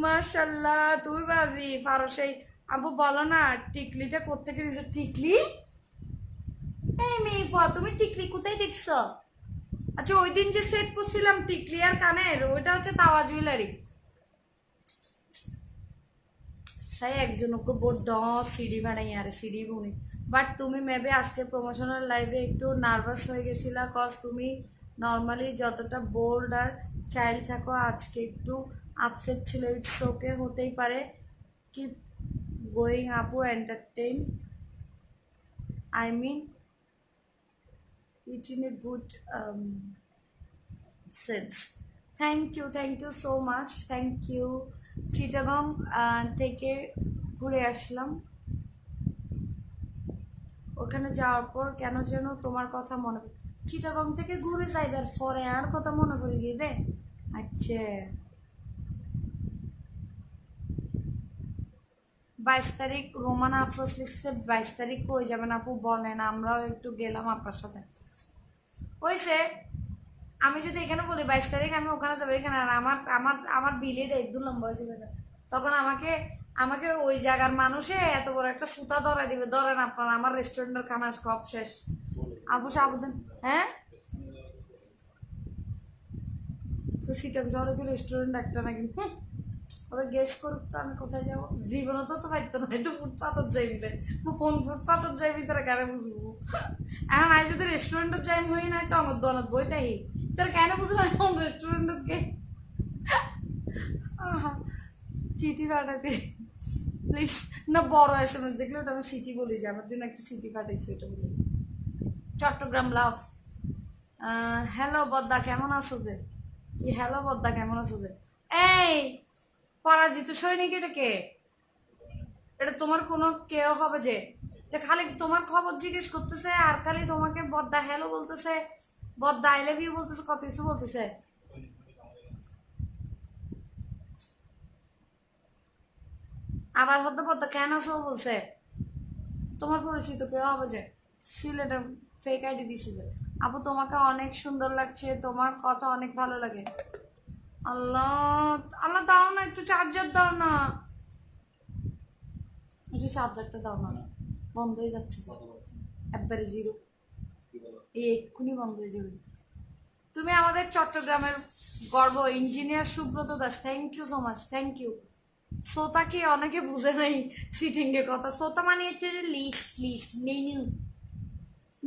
Speaker 1: মাশাল্লাহ তুই বাজি পারো সেই। আবু বলো না টিকলিটা কোত্থেকে দিছো? টিকলি? এই মেয়ে তুমি টিকলি কোথায় দেখছো? আচ্ছা ওই দিন যে সেট করছিলাম টিকলি আর কানের, ওইটা হচ্ছে তাওয়া জুয়েলারি। তাই একজনকে বড্ড সিডি বানাই আর সিডি বুনি। বাট তুমি মেবি আজকে প্রমোশনাল লাইভে একটু নার্ভাস হয়ে গেছিলা, কজ তুমি নর্মালি যতটা বোল্ড আর চাইল্ড থাকো আজকে একটু আপসেট ছিল। ইটস ওকে, হতেই পারে। কিপ গোয়িং আপু, entertain, I mean it in a good sense. Thank you so much, thank you. Chittagong থেকে ঘুরে আসলাম, ওখানে যাওয়ার পর কেন যেন তোমার কথা মনে পড়ে। চিটাগং থেকে ঘুরে যাইবার পরে আর কথা মনে পড়ে গিয়ে দে। আচ্ছা 22 তারিখ রোমান আফরোজ লিখছে, 22 তারিখ কই যাবেন আপু বলেন, আমরাও একটু গেলাম আপনার সাথে। হয়েছে, আমি যদি এখানে বলি 22 তারিখ আমি ওখানে যাবো, এখানে আর আমার আমার আমার বিলে দেয় 2 নম্বর যাবে না, তখন আমাকে আমাকে ওই জায়গার মানুষে এত বড় একটা সুতা ধরে দিবে, ধরেন আপনার আমার রেস্টুরেন্টের খানা সব শেষ। আপু সাবধান। হ্যাঁ তো সিটাং শহরে কি রেস্টুরেন্ট একটা নাকি? ওরা গেস করুক তো আমি কোথায় যাবো, জীবনে তো পাইতো না, তো ফুটপাথর যাই ভিতরে, কোন ফুটপাথর যাই ভিতরে কেন বুঝবো? এখন আজ যদি রেস্টুরেন্টত যাই হই না একটা আমার দনত বইটাই তোর কেন বুঝলাম কোন রেস্টুরেন্টত গে। চিঠি পাঠাতে প্লিজ, না বড় SMS দেখলে ওটা আমি সিটি বলে যাই, আমার জন্য একটা সিটি পাঠাইছি ওটা বলে। চট্টগ্রাম লাভ। হ্যালো বদ্দা কেমন আছো যে? হ্যালো বদ্দা কেমন আছো যে? এই পরাজিত সৈনিক, এটা কে? এটা তোমার কোনো কেউ হবে যে, এটা খালি তোমার খবর জিজ্ঞেস করতেছে আর খালি তোমাকে বদ্দা হ্যালো বলতেছে, বদ্দা আই লাভ ইউ বলতেছে, কত কিছু বলতেছে। আবার বদ্দা বদ্দা কেন আছো বলছে, তোমার পরিচিত কেউ হবে যে? সিলেটে ফেক আইডি দিছে যে। আপু তোমাকে অনেক সুন্দর লাগছে, তোমার কথা অনেক ভালো লাগে। আল্লাহ, আল্লাহ দাও না, একটু চার্জার দাও না, একটু চার্জারটা দাও না। বন্ধ হয়ে যাচ্ছে, একবারে জিরো, এই এক্ষুনি বন্ধ হয়ে যাবে। তুমি আমাদের চট্টগ্রামের গর্ব engineer Subrata Das, thank you so much, thank you. শ্রোতা কি অনেকে বুঝে নাই সিটিং এর কথা, শ্রোতা মানে হচ্ছে লিস্ট, লিস্ট, মেনু,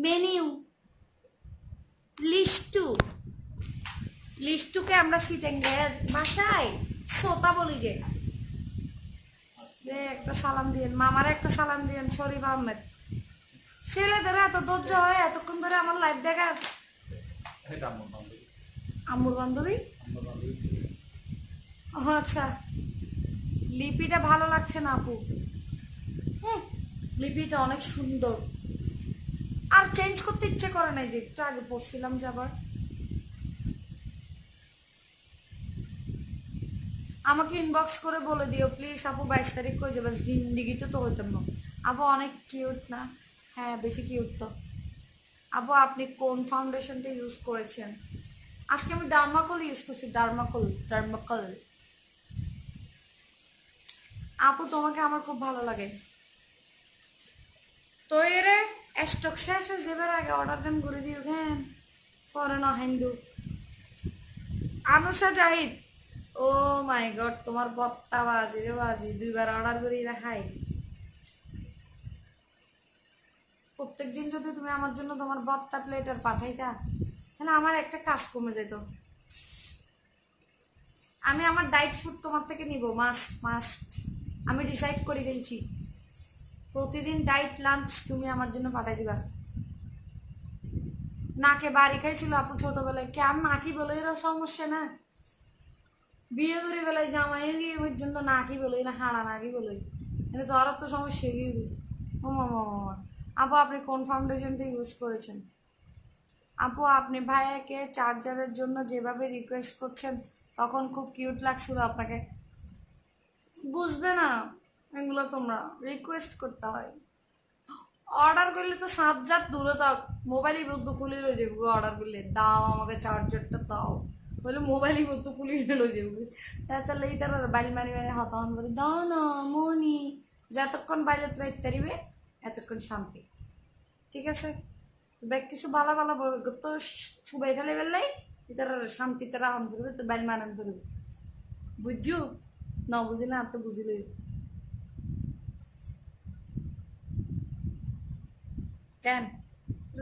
Speaker 1: মেনু, লিস্টু, লিস্টুকে আমরা সিটিং এর ভাষায় শ্রোতা বলি। যে একটা সালাম দিয়েন মামারে, একটা সালাম দিয়েন শরীফ আহমেদ। ছেলেদের এত ধৈর্য হয় এতক্ষণ ধরে আমার লাইভ দেখার? আম্মুর বান্ধবী, ও আচ্ছা। লিপিটা ভালো লাগছে না আপু? লিপিটা অনেক সুন্দর, আর চেঞ্জ করতে ইচ্ছে করে নাই, যে একটু আগে পড়ছিলাম যে আবার। আমাকে ইনবক্স করে বলে দিও প্লিজ আপু 22 তারিখ কই যাবে, জিন্দিগিতে তো হইতাম না। আপু অনেক কিউট না? হ্যাঁ বেশি কিউট তো। আপু আপনি কোন ফাউন্ডেশনটা ইউজ করেছেন? আজকে আমি ডার্মাকল ইউজ করছি, ডার্মাকল, ডার্মাকল। আপু তোমাকে আমার খুব ভালো লাগে। তো এরে স্টক শেষ হয়ে যাবার আগে অর্ডার দেন করে দিও কেন, ফরেন হিন্দু। আনুষা জাহিদ, ও মাই গড, তোমার বত্তা বাজি রে বাজি, 2বার অর্ডার করি রাখাই। প্রত্যেকদিন যদি তুমি আমার জন্য তোমার বত্তা প্লেটার পাঠাইতা, তাহলে আমার একটা কাজ কমে যেত। আমি আমার ডায়েট ফুড তোমার থেকে নিব, মাস্ট মাস্ট। আমি ডিসাইড করে ফেলছি, প্রতিদিন ডায়েট লাঞ্চ তুমি আমার জন্য পাঠাই দিবা। নাকে বাড়ি খাইছিল আপু ছোটবেলায়, কেমন নাকি বলে এরা সমস্যা না, বিয়ে করে বেলায় জামাই গিয়ে পর্যন্ত নাকি বলে না, হাড়া নাকি বলে, এটা তো আর তো সমস্যা গিয়ে। ও মামা, আপু আপনি কোন ফাউন্ডেশনটা ইউজ করেছেন? আপু আপনি ভাইয়াকে চার্জারের জন্য যেভাবে রিকোয়েস্ট করছেন তখন খুব কিউট লাগছিল আপনাকে। বুঝবে না এগুলো, তোমরা রিকোয়েস্ট করতে হয়। অর্ডার করলে তো 7 জাত দূরে দাও, মোবাইলই বদ্ধ খুলে রয়ে যাবে। অর্ডার করলে দাও আমাকে চার্জারটা দাও, বলে মোবাইলই বদ্ধ খুলে রয়ে যাবে। তাহলে এই তার বাড়ি মারি মারি হতাহন করে দাও না মনি, যতক্ষণ বাইরে রাইতে পারিবে এতক্ষণ শান্তি। ঠিক আছে, তো ব্যাগ কিছু ভালো ভালো তো সবাই ফেলে ফেললেই তার শান্তিতে রাহন করবে, তো বাড়ি মানান করবে। বুঝছো না? বুঝিলে আর তো বুঝিলে কেন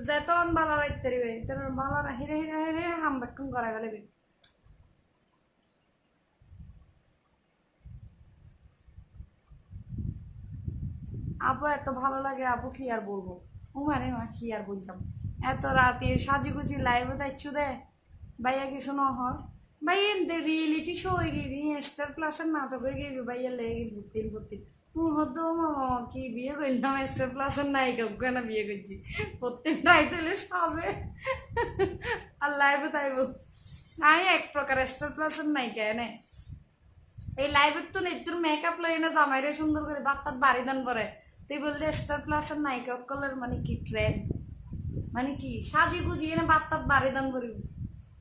Speaker 1: যেতন ভালো রাখতে পারবে তোর ভালো হিরে হিরে হিরে হাম বেক্ষণ করা গেলে। আপু এত ভালো লাগে আপু কি আর বলবো, ও মানে মা কি আর বলতাম। এত রাতে সাজিগুজি লাইভে দেখছু দে ভাইয়া কিছু ন হর ভাইয়া রিয়েলিটি শো হয়ে গেলি, স্টার প্লাসের নাটক হয়ে গেলি ভাইয়া লেগে গেলি ভর্তির ভর্তি। হতো মামা কি বিয়ে করলাম, স্টার প্লাসের নায়িকা কেন বিয়ে করছি, প্রত্যেক রাইতে হলে সাজে আর লাইভে তাইব। আমি এক প্রকার স্টার প্লাসের নায়িকা এনে এই লাইভের তো নেই, তোর মেকআপ লই না জামাইরে সুন্দর করে বাত্তার বাড়ি দান করে, তুই বললি স্টার প্লাসের নায়িকা কলের মানে কি ট্রেন্ড, মানে কি সাজি গুজি এনে বাত্তার বাড়ি দান করি,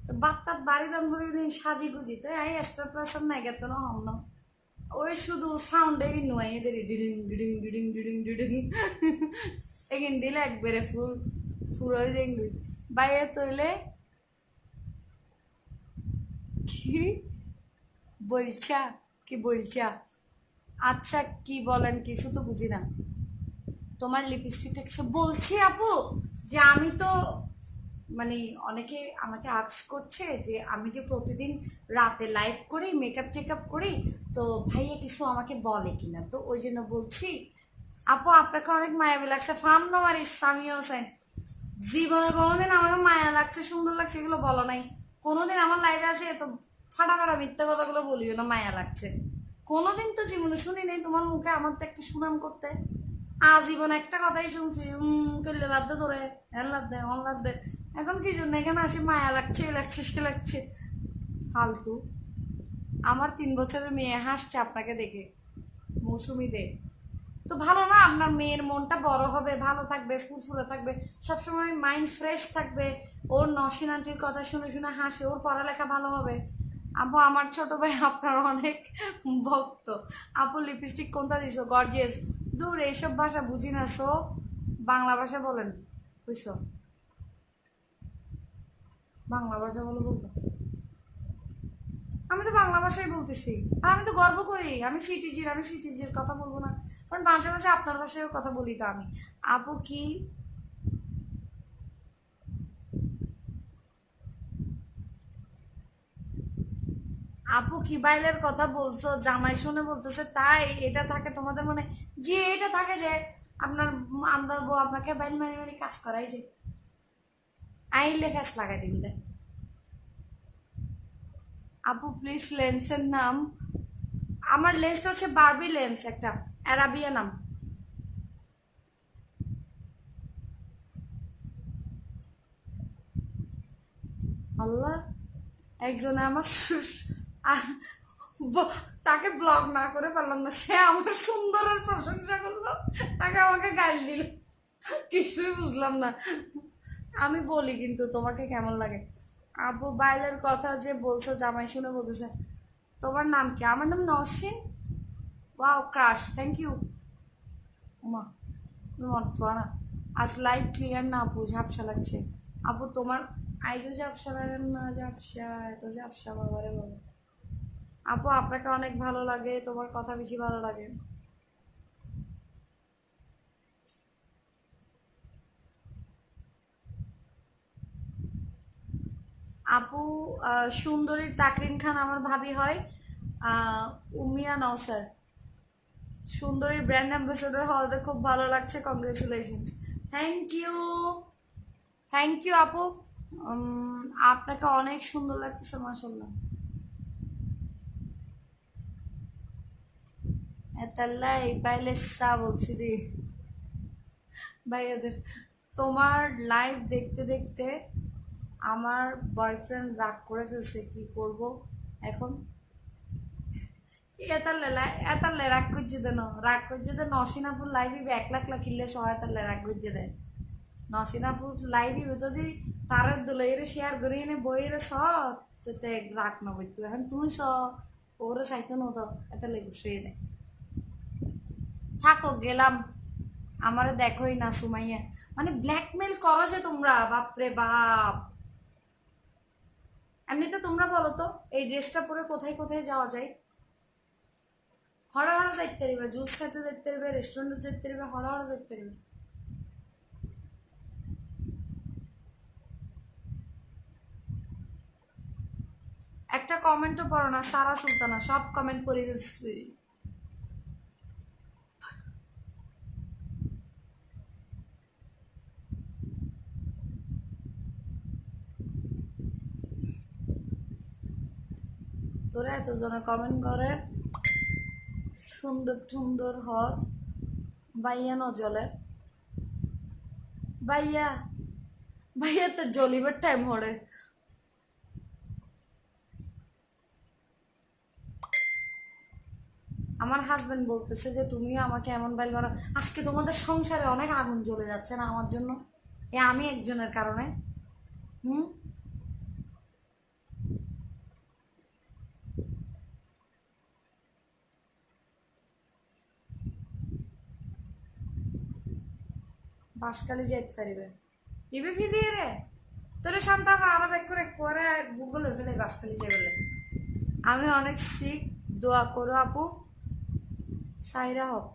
Speaker 1: তো বাত্তার বাড়ি দান করি সাজি গুজি, তো এই স্টার প্লাসের নায়িকা তো না হম না, ওই শুধু সাউন্ডে নয় এদের ডিডিং ডিডিং ডিডিং ডিডিং ডিডিং এগিন দিলে একবারে ফুল ফুল হয়ে যায় বাইরে তৈলে। কি বলছা, কি বলছা? আচ্ছা কি বলেন কিছু তো বুঝি না। তোমার লিপস্টিকটা কিছু বলছি আপু, যে আমি তো মানে অনেকে আমাকে আক্স করছে যে আমি যে প্রতিদিন রাতে লাইভ করি মেকআপ টেকআপ করি, তো ভাইয়া কিছু আমাকে বলে কিনা, তো ওই জন্য বলছি। আপু আপনাকে অনেক মায়াবী লাগছে, ফার্ম নামার ইসলামী হোসেন, জীবনে কোনোদিন আমাকে মায়া লাগছে সুন্দর লাগছে এগুলো বলো নাই। কোনোদিন আমার লাইভে আসে তো ফাটা ফাটা মিথ্যা কথাগুলো বলিও না, মায়া লাগছে। কোনোদিন তো জীবনে শুনি নেই তোমার মুখে আমার তো একটা সুনাম করতে। আজীবন একটা কথাই শুনছি, করলে লাভ দে তোরে, হ্যাঁ লাভ দে অন লাভ দে। এখন কি জন্য এখানে আসে মায়া লাগছে এ লাগছে সে লাগছে, ফালতু। আমার 3 বছরের মেয়ে হাসছে আপনাকে দেখে, মৌসুমি দে। তো ভালো না, আপনার মেয়ের মনটা বড় হবে, ভালো থাকবে, ফুরফুরে থাকবে, সবসময় মাইন্ড ফ্রেশ থাকবে, ওর নসীন আন্টির কথা শুনে শুনে হাসে, ওর পড়ালেখা ভালো হবে। আপু আমার ছোট ভাই আপনার অনেক ভক্ত। আপু লিপস্টিক কোনটা দিছো? গর্জিয়াস দূর এইসব ভাষা বুঝি না, সো বাংলা ভাষা বলেন, বুঝছো? বাংলা ভাষা বলে বলতো, আমি তো বাংলা ভাষাই বলতেছি, আর আমি তো গর্ব করি আমি সিটিজির কথা বলবো না, কারণ মাঝে মাঝে আপনার ভাষায় কথা বলি তো আমি। আপু কি আপু কি বাইলের কথা বলছো, জামাই শুনে বলতেছে তাই এটা থাকে তোমাদের মনে? যে এটা থাকে যে আপনার আমরা বউ আপনাকে বাইল মারি মারি কাজ করাই, যে আইলে ফ্যাস লাগাই দিন দে। আপু প্লিজ লেন্সের নাম, আমার লেন্সটা হচ্ছে বারবি লেন্স, একটা অ্যারাবিয়া নাম। আল্লাহ, একজনে আমার তাকে ব্লগ না করে পারলাম না, সে আমার সুন্দরের প্রশংসা করলো, তাকে আমাকে গাল দিল, কিছুই বুঝলাম না। আমি বলি কিন্তু তোমাকে কেমন লাগে? আপু বাইলের কথা যে বলছো জামাই শুনে বলতেছে, তোমার নাম কি? আমার নাম Naushin. Wow crush, thank you. মা তুমি মরতো না, আজ লাইভ ক্লিয়ার না আপু, ঝাপসা লাগছে। আপু তোমার আইজও ঝাপসা লাগেন না, ঝাপসা এত ঝাপসা বাবারে বাবা। আপু আপনাকে অনেক ভালো লাগে, তোমার কথা বেশি ভালো লাগে। আপু সুন্দরীর তাকরিন খান আমার ভাবি হয়। উমিয়া নওসার সুন্দরীর ব্র্যান্ড অ্যাম্বাসেডর হওয়াতে খুব ভালো লাগছে, congratulations. Thank you, thank you আপু। আপনাকে অনেক সুন্দর লাগতেছে মাসাল্লাহ। এতাল্লাই বাইলে সা বলছি দি ভাইয়াদের, তোমার লাইভ দেখতে দেখতে আমার বয়ফ্রেন্ড রাগ করে ফেলছে, কি করব এখন? এতাল্লে রাগ করছে দেন, রাগ করছে দেন, নসিনাপুর লাইভে 1 লাখ কিনলে সহায়তাল্লে রাগ করছে দেয়। নসিনাপুর লাইভে যদি তারের দোলে এর শেয়ার করে এনে বইয়ের সতে রাগ না করতো, এখন তুমি ওরে চাইতো না তো, এতাল্লে গুছিয়ে নেয়। থাকো গেলাম, আমারে দেখোই না সুমাইয়া, মানে ব্ল্যাকমেল করো যে তোমরা, বাপরে বাপ। এমনিতে তোমরা বলো তো, এই ড্রেসটা পরে কোথায় কোথায় যাওয়া যায়? হরা হরা যাইতে পারিবে, জুস খাইতে যাইতে পারিবে, রেস্টুরেন্টে যাইতে পারিবে, হরা হরা যাইতে পারিবে। একটা কমেন্টও পড়ো না, সারা সুলতানা সব কমেন্ট পড়ে গেছি। তোরা এতজনে কমেন্ট করে সুন্দর সুন্দর হর বাইয়া নজলে, ভাইয়া ভাইয়া তো জ্বলিবার টাইম হরে। আমার হাজবেন্ড বলতেছে যে তুমিও আমাকে এমন বাইল বানাও, আজকে তোমাদের সংসারে অনেক আগুন জ্বলে যাচ্ছে না আমার জন্য, এ আমি একজনের কারণে। হুম, বাসকালি যেতে পারিবে ইবে ফি দিয়ে রে, তোর সন্তান আরো এক করে পরে গুগলে ফেলে বাসকালি যাই বলে। আমি অনেক শিখ, দোয়া করো আপু। সাইরা হক,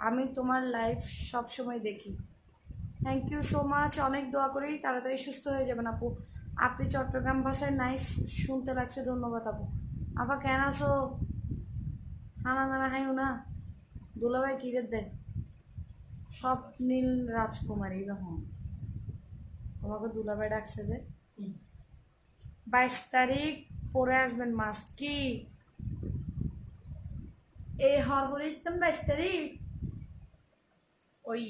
Speaker 1: আমি তোমার লাইফ সব সময় দেখি। থ্যাংক ইউ সো মাচ, অনেক দোয়া করি তাড়াতাড়ি সুস্থ হয়ে যাবেন আপু। আপনি চট্টগ্রাম ভাষায় নাইস শুনতে লাগছে, ধন্যবাদ আপু। আপা কেন আছো? হানা দানা হাইও না, দুলাভাই কি রে দেয়? স্বপ্নীল রাজকুমারী রহমান, তোমাকে দুলাভাই ডাকছে যে। 22 তারিখ পরে আসবেন মাস্ট কি? এই হরহরি ইসলাম 22 তারিখ, ওই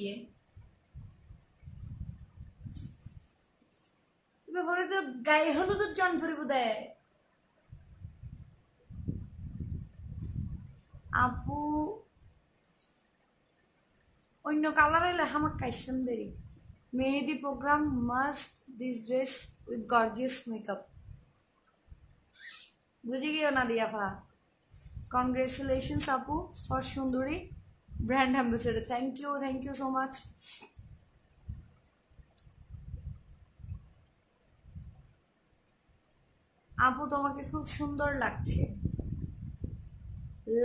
Speaker 1: হলে তো গায়ে হলুদের জন ধরিব দেয়। আপু অন্য কালার হইলে আমার কাইসান দেরি। Mehndi program must this dress with gorgeous makeup, বুঝে গিয়েও না দিয়াফা। কংগ্রেচুলেশনস আপু for Sundori. Brand ambassador, thank you so much. আপু তোমাকে খুব সুন্দর লাগছে,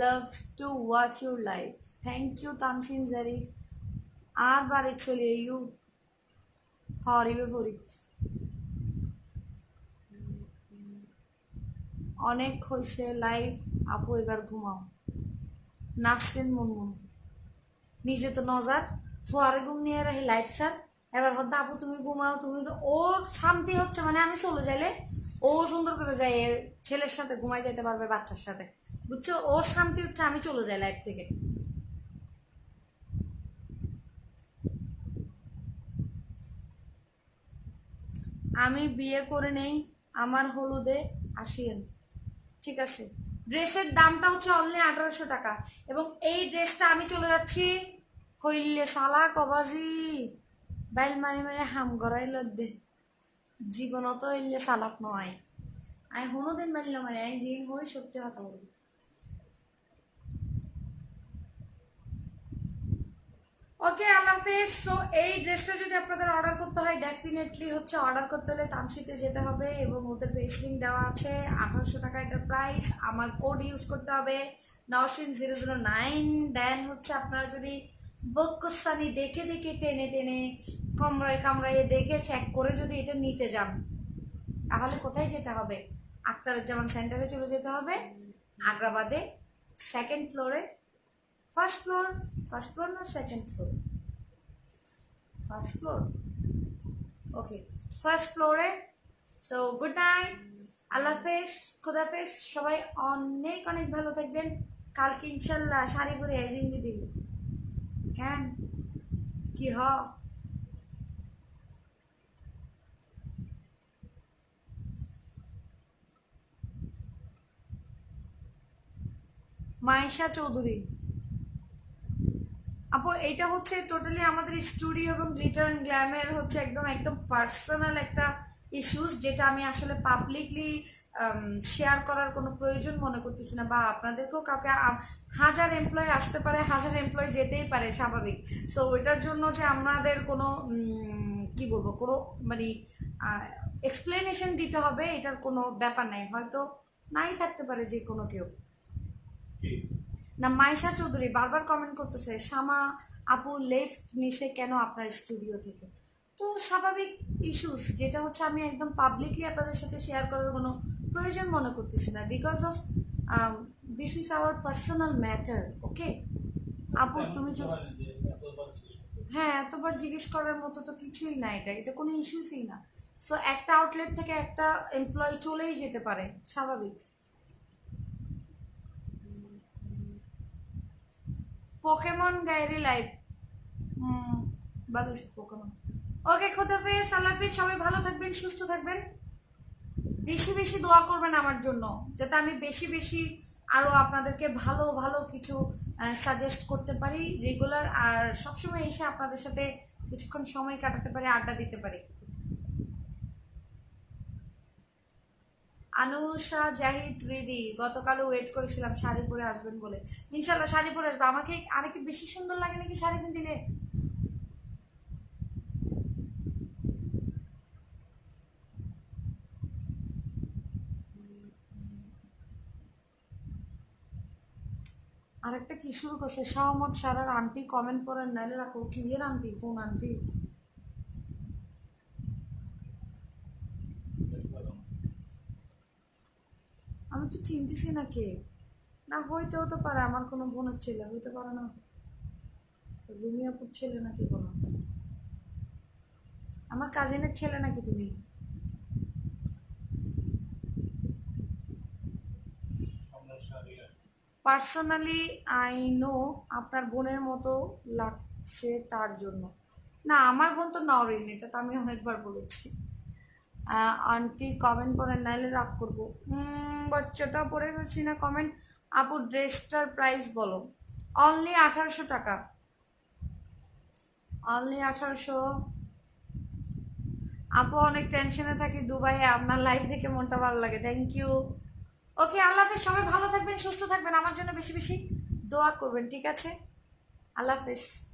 Speaker 1: love to watch your life, thank you Tansin Jari. আর বারে চলে ইউ হরিবে ফরি, অনেক হয়েছে লাইভ আপু, এবার ঘুমাও। নাসরিন মুনমুন, নিজে তো নজার ফোয়ারে ঘুম নিয়ে রাখি লাইফ স্যার, এবার হয়তো আপু তুমি ঘুমাও, তুমি তো ওর শান্তি হচ্ছে মানে আমি চলে যাইলে ও সুন্দর করে যায় ছেলের সাথে ঘুমাই যাইতে পারবে, বাচ্চার সাথে, বুঝছো? ওর শান্তি হচ্ছে আমি চলে যাই লাইফ থেকে। আমি বিয়ে করে নেই, আমার হলুদে আসিয়েন, ঠিক আছে। ড্রেসের দামটা হচ্ছে অনলি 1800 টাকা, এবং এই ড্রেসটা আমি চলে যাচ্ছি হইলে সালা কবাজি বাইল মারি মারি হাম গড়াই লদ্দে, জীবনত হইলে সালাক নয় আই হনুদিন মারিল মানে আই জিন হই সত্যি কথা বলি। ওকে আল্লাহ হাফেজ। সো এই ড্রেসটা যদি আপনাদের অর্ডার করতে হয় ডেফিনেটলি হচ্ছে অর্ডার করতে হলে তামসিতে যেতে হবে, এবং ওদের পেজ লিঙ্ক দেওয়া আছে, 1800 টাকা এটার প্রাইস। আমার কোড ইউজ করতে হবে নওশিন009। দেন হচ্ছে আপনারা যদি বকুসানি দেখে দেখে টেনে টেনে কামড়ায় কামড়াইয়ে দেখে চেক করে যদি এটা নিতে যান, তাহলে কোথায় যেতে হবে? আখতারুজ্জামান সেন্টারে চলে যেতে হবে, আগ্রাবাদে, সেকেন্ড ফ্লোরে। ফার্স্ট ফ্লোর না সেকেন্ড ফ্লোর? ফার্স্ট ফ্লোর, ওকে, ফার্স্ট ফ্লোরে। সো গুড নাইট, আল্লাহ হাফেজ, খুদাফেজ, সবাই অনেক অনেক ভালো থাকবেন। কালকে ইনশাল্লাহ শাড়ি পরে এজিঙ্গি দিল কেন কি হ। মায়েশা চৌধুরী আপু, এটা হচ্ছে টোটালি আমাদের স্টুডিও এবং গ্লিটার অ্যান্ড গ্ল্যামের হচ্ছে একদম একদম পার্সোনাল একটা ইস্যুস, যেটা আমি আসলে পাবলিকলি শেয়ার করার কোনো প্রয়োজন মনে করতেছি না, বা আপনাদেরকেও কাউকে 1000 এমপ্লয় আসতে পারে, 1000 এমপ্লয় যেতেই পারে, স্বাভাবিক। সো ওইটার জন্য যে আমাদের কোনো কি বলবো, কোনো মানে এক্সপ্লেনেশন দিতে হবে এটার কোনো ব্যাপার নাই, হয়তো নাই থাকতে পারে যে কোনো কেউ। না, মাইশা চৌধুরী বারবার কমেন্ট করতেছে শামা আপু লেফট নিছে কেন আপনার স্টুডিও থেকে। তো স্বাভাবিক ইস্যুস, যেটা হচ্ছে আমি একদম পাবলিকলি আপনাদের সাথে শেয়ার করার কোনো প্রয়োজন মনে করতেছি না, because of this is our personal matter. Okay আপু তুমি হ্যাঁ, এতবার জিজ্ঞেস করার মতো তো কিছুই না, এটা কোনো ইস্যুসই না। সো একটা আউটলেট থেকে একটা এমপ্লয়ি চলেই যেতে পারে, স্বাভাবিক। পোকেমন ডায়েরি লাইভ, বাবিস পোকেমন। ওকে খোদাফেজ, আল্লাহ হাফেজ, সবাই ভালো থাকবেন, সুস্থ থাকবেন, বেশি বেশি দোয়া করবেন আমার জন্য, যাতে আমি বেশি বেশি আরও আপনাদেরকে ভালো ভালো কিছু সাজেস্ট করতে পারি রেগুলার, আর সবসময় এসে আপনাদের সাথে কিছুক্ষণ সময় কাটাতে পারি, আড্ডা দিতে পারি। আনুষা জাহিদ রিদি, গতকালও ওয়েট করেছিলাম শাড়ি পরে আসবেন বলে, ইনশাল্লাহ শাড়ি পরে আসবে। আমাকে আরেকটু বেশি সুন্দর লাগে নাকি শাড়ি দিলে? আরেকটা কি শুরু করছে সহমত সারার আন্টি, কমেন্ট করেন নাইলে রাখো। কি এর আন্টি? কোন আন্টি? আমি তো চিনতেছি না কে, না হইতেও তো পারে আমার কোনো বোনের ছেলে, হইতে পারে না রুমিয়াপুর ছেলে নাকি কোনো, আমার কাজিনের ছেলে নাকি তুমি? পার্সোনালি আই নো আপনার বোনের মতো লাগছে তার জন্য। না, আমার বোন তো নরিন, এটা তো আমি অনেকবার বলেছি। আন্টি কমেন্ট করেন নাইলে রাগ করবো। বাচ্চাটা পড়ে গেছি না কমেন্ট। আপু ড্রেসটার প্রাইস বলো। অনলি 1800 টাকা, অনলি 1800। আপু অনেক টেনশনে থাকি দুবাইয়ে, আপনার লাইভ দেখে মনটা ভালো লাগে, থ্যাংক ইউ। ওকে আল্লাহ হাফেজ, সবাই ভালো থাকবেন, সুস্থ থাকবেন, আমার জন্য বেশি বেশি দোয়া করবেন, ঠিক আছে? আল্লাহ হাফেজ।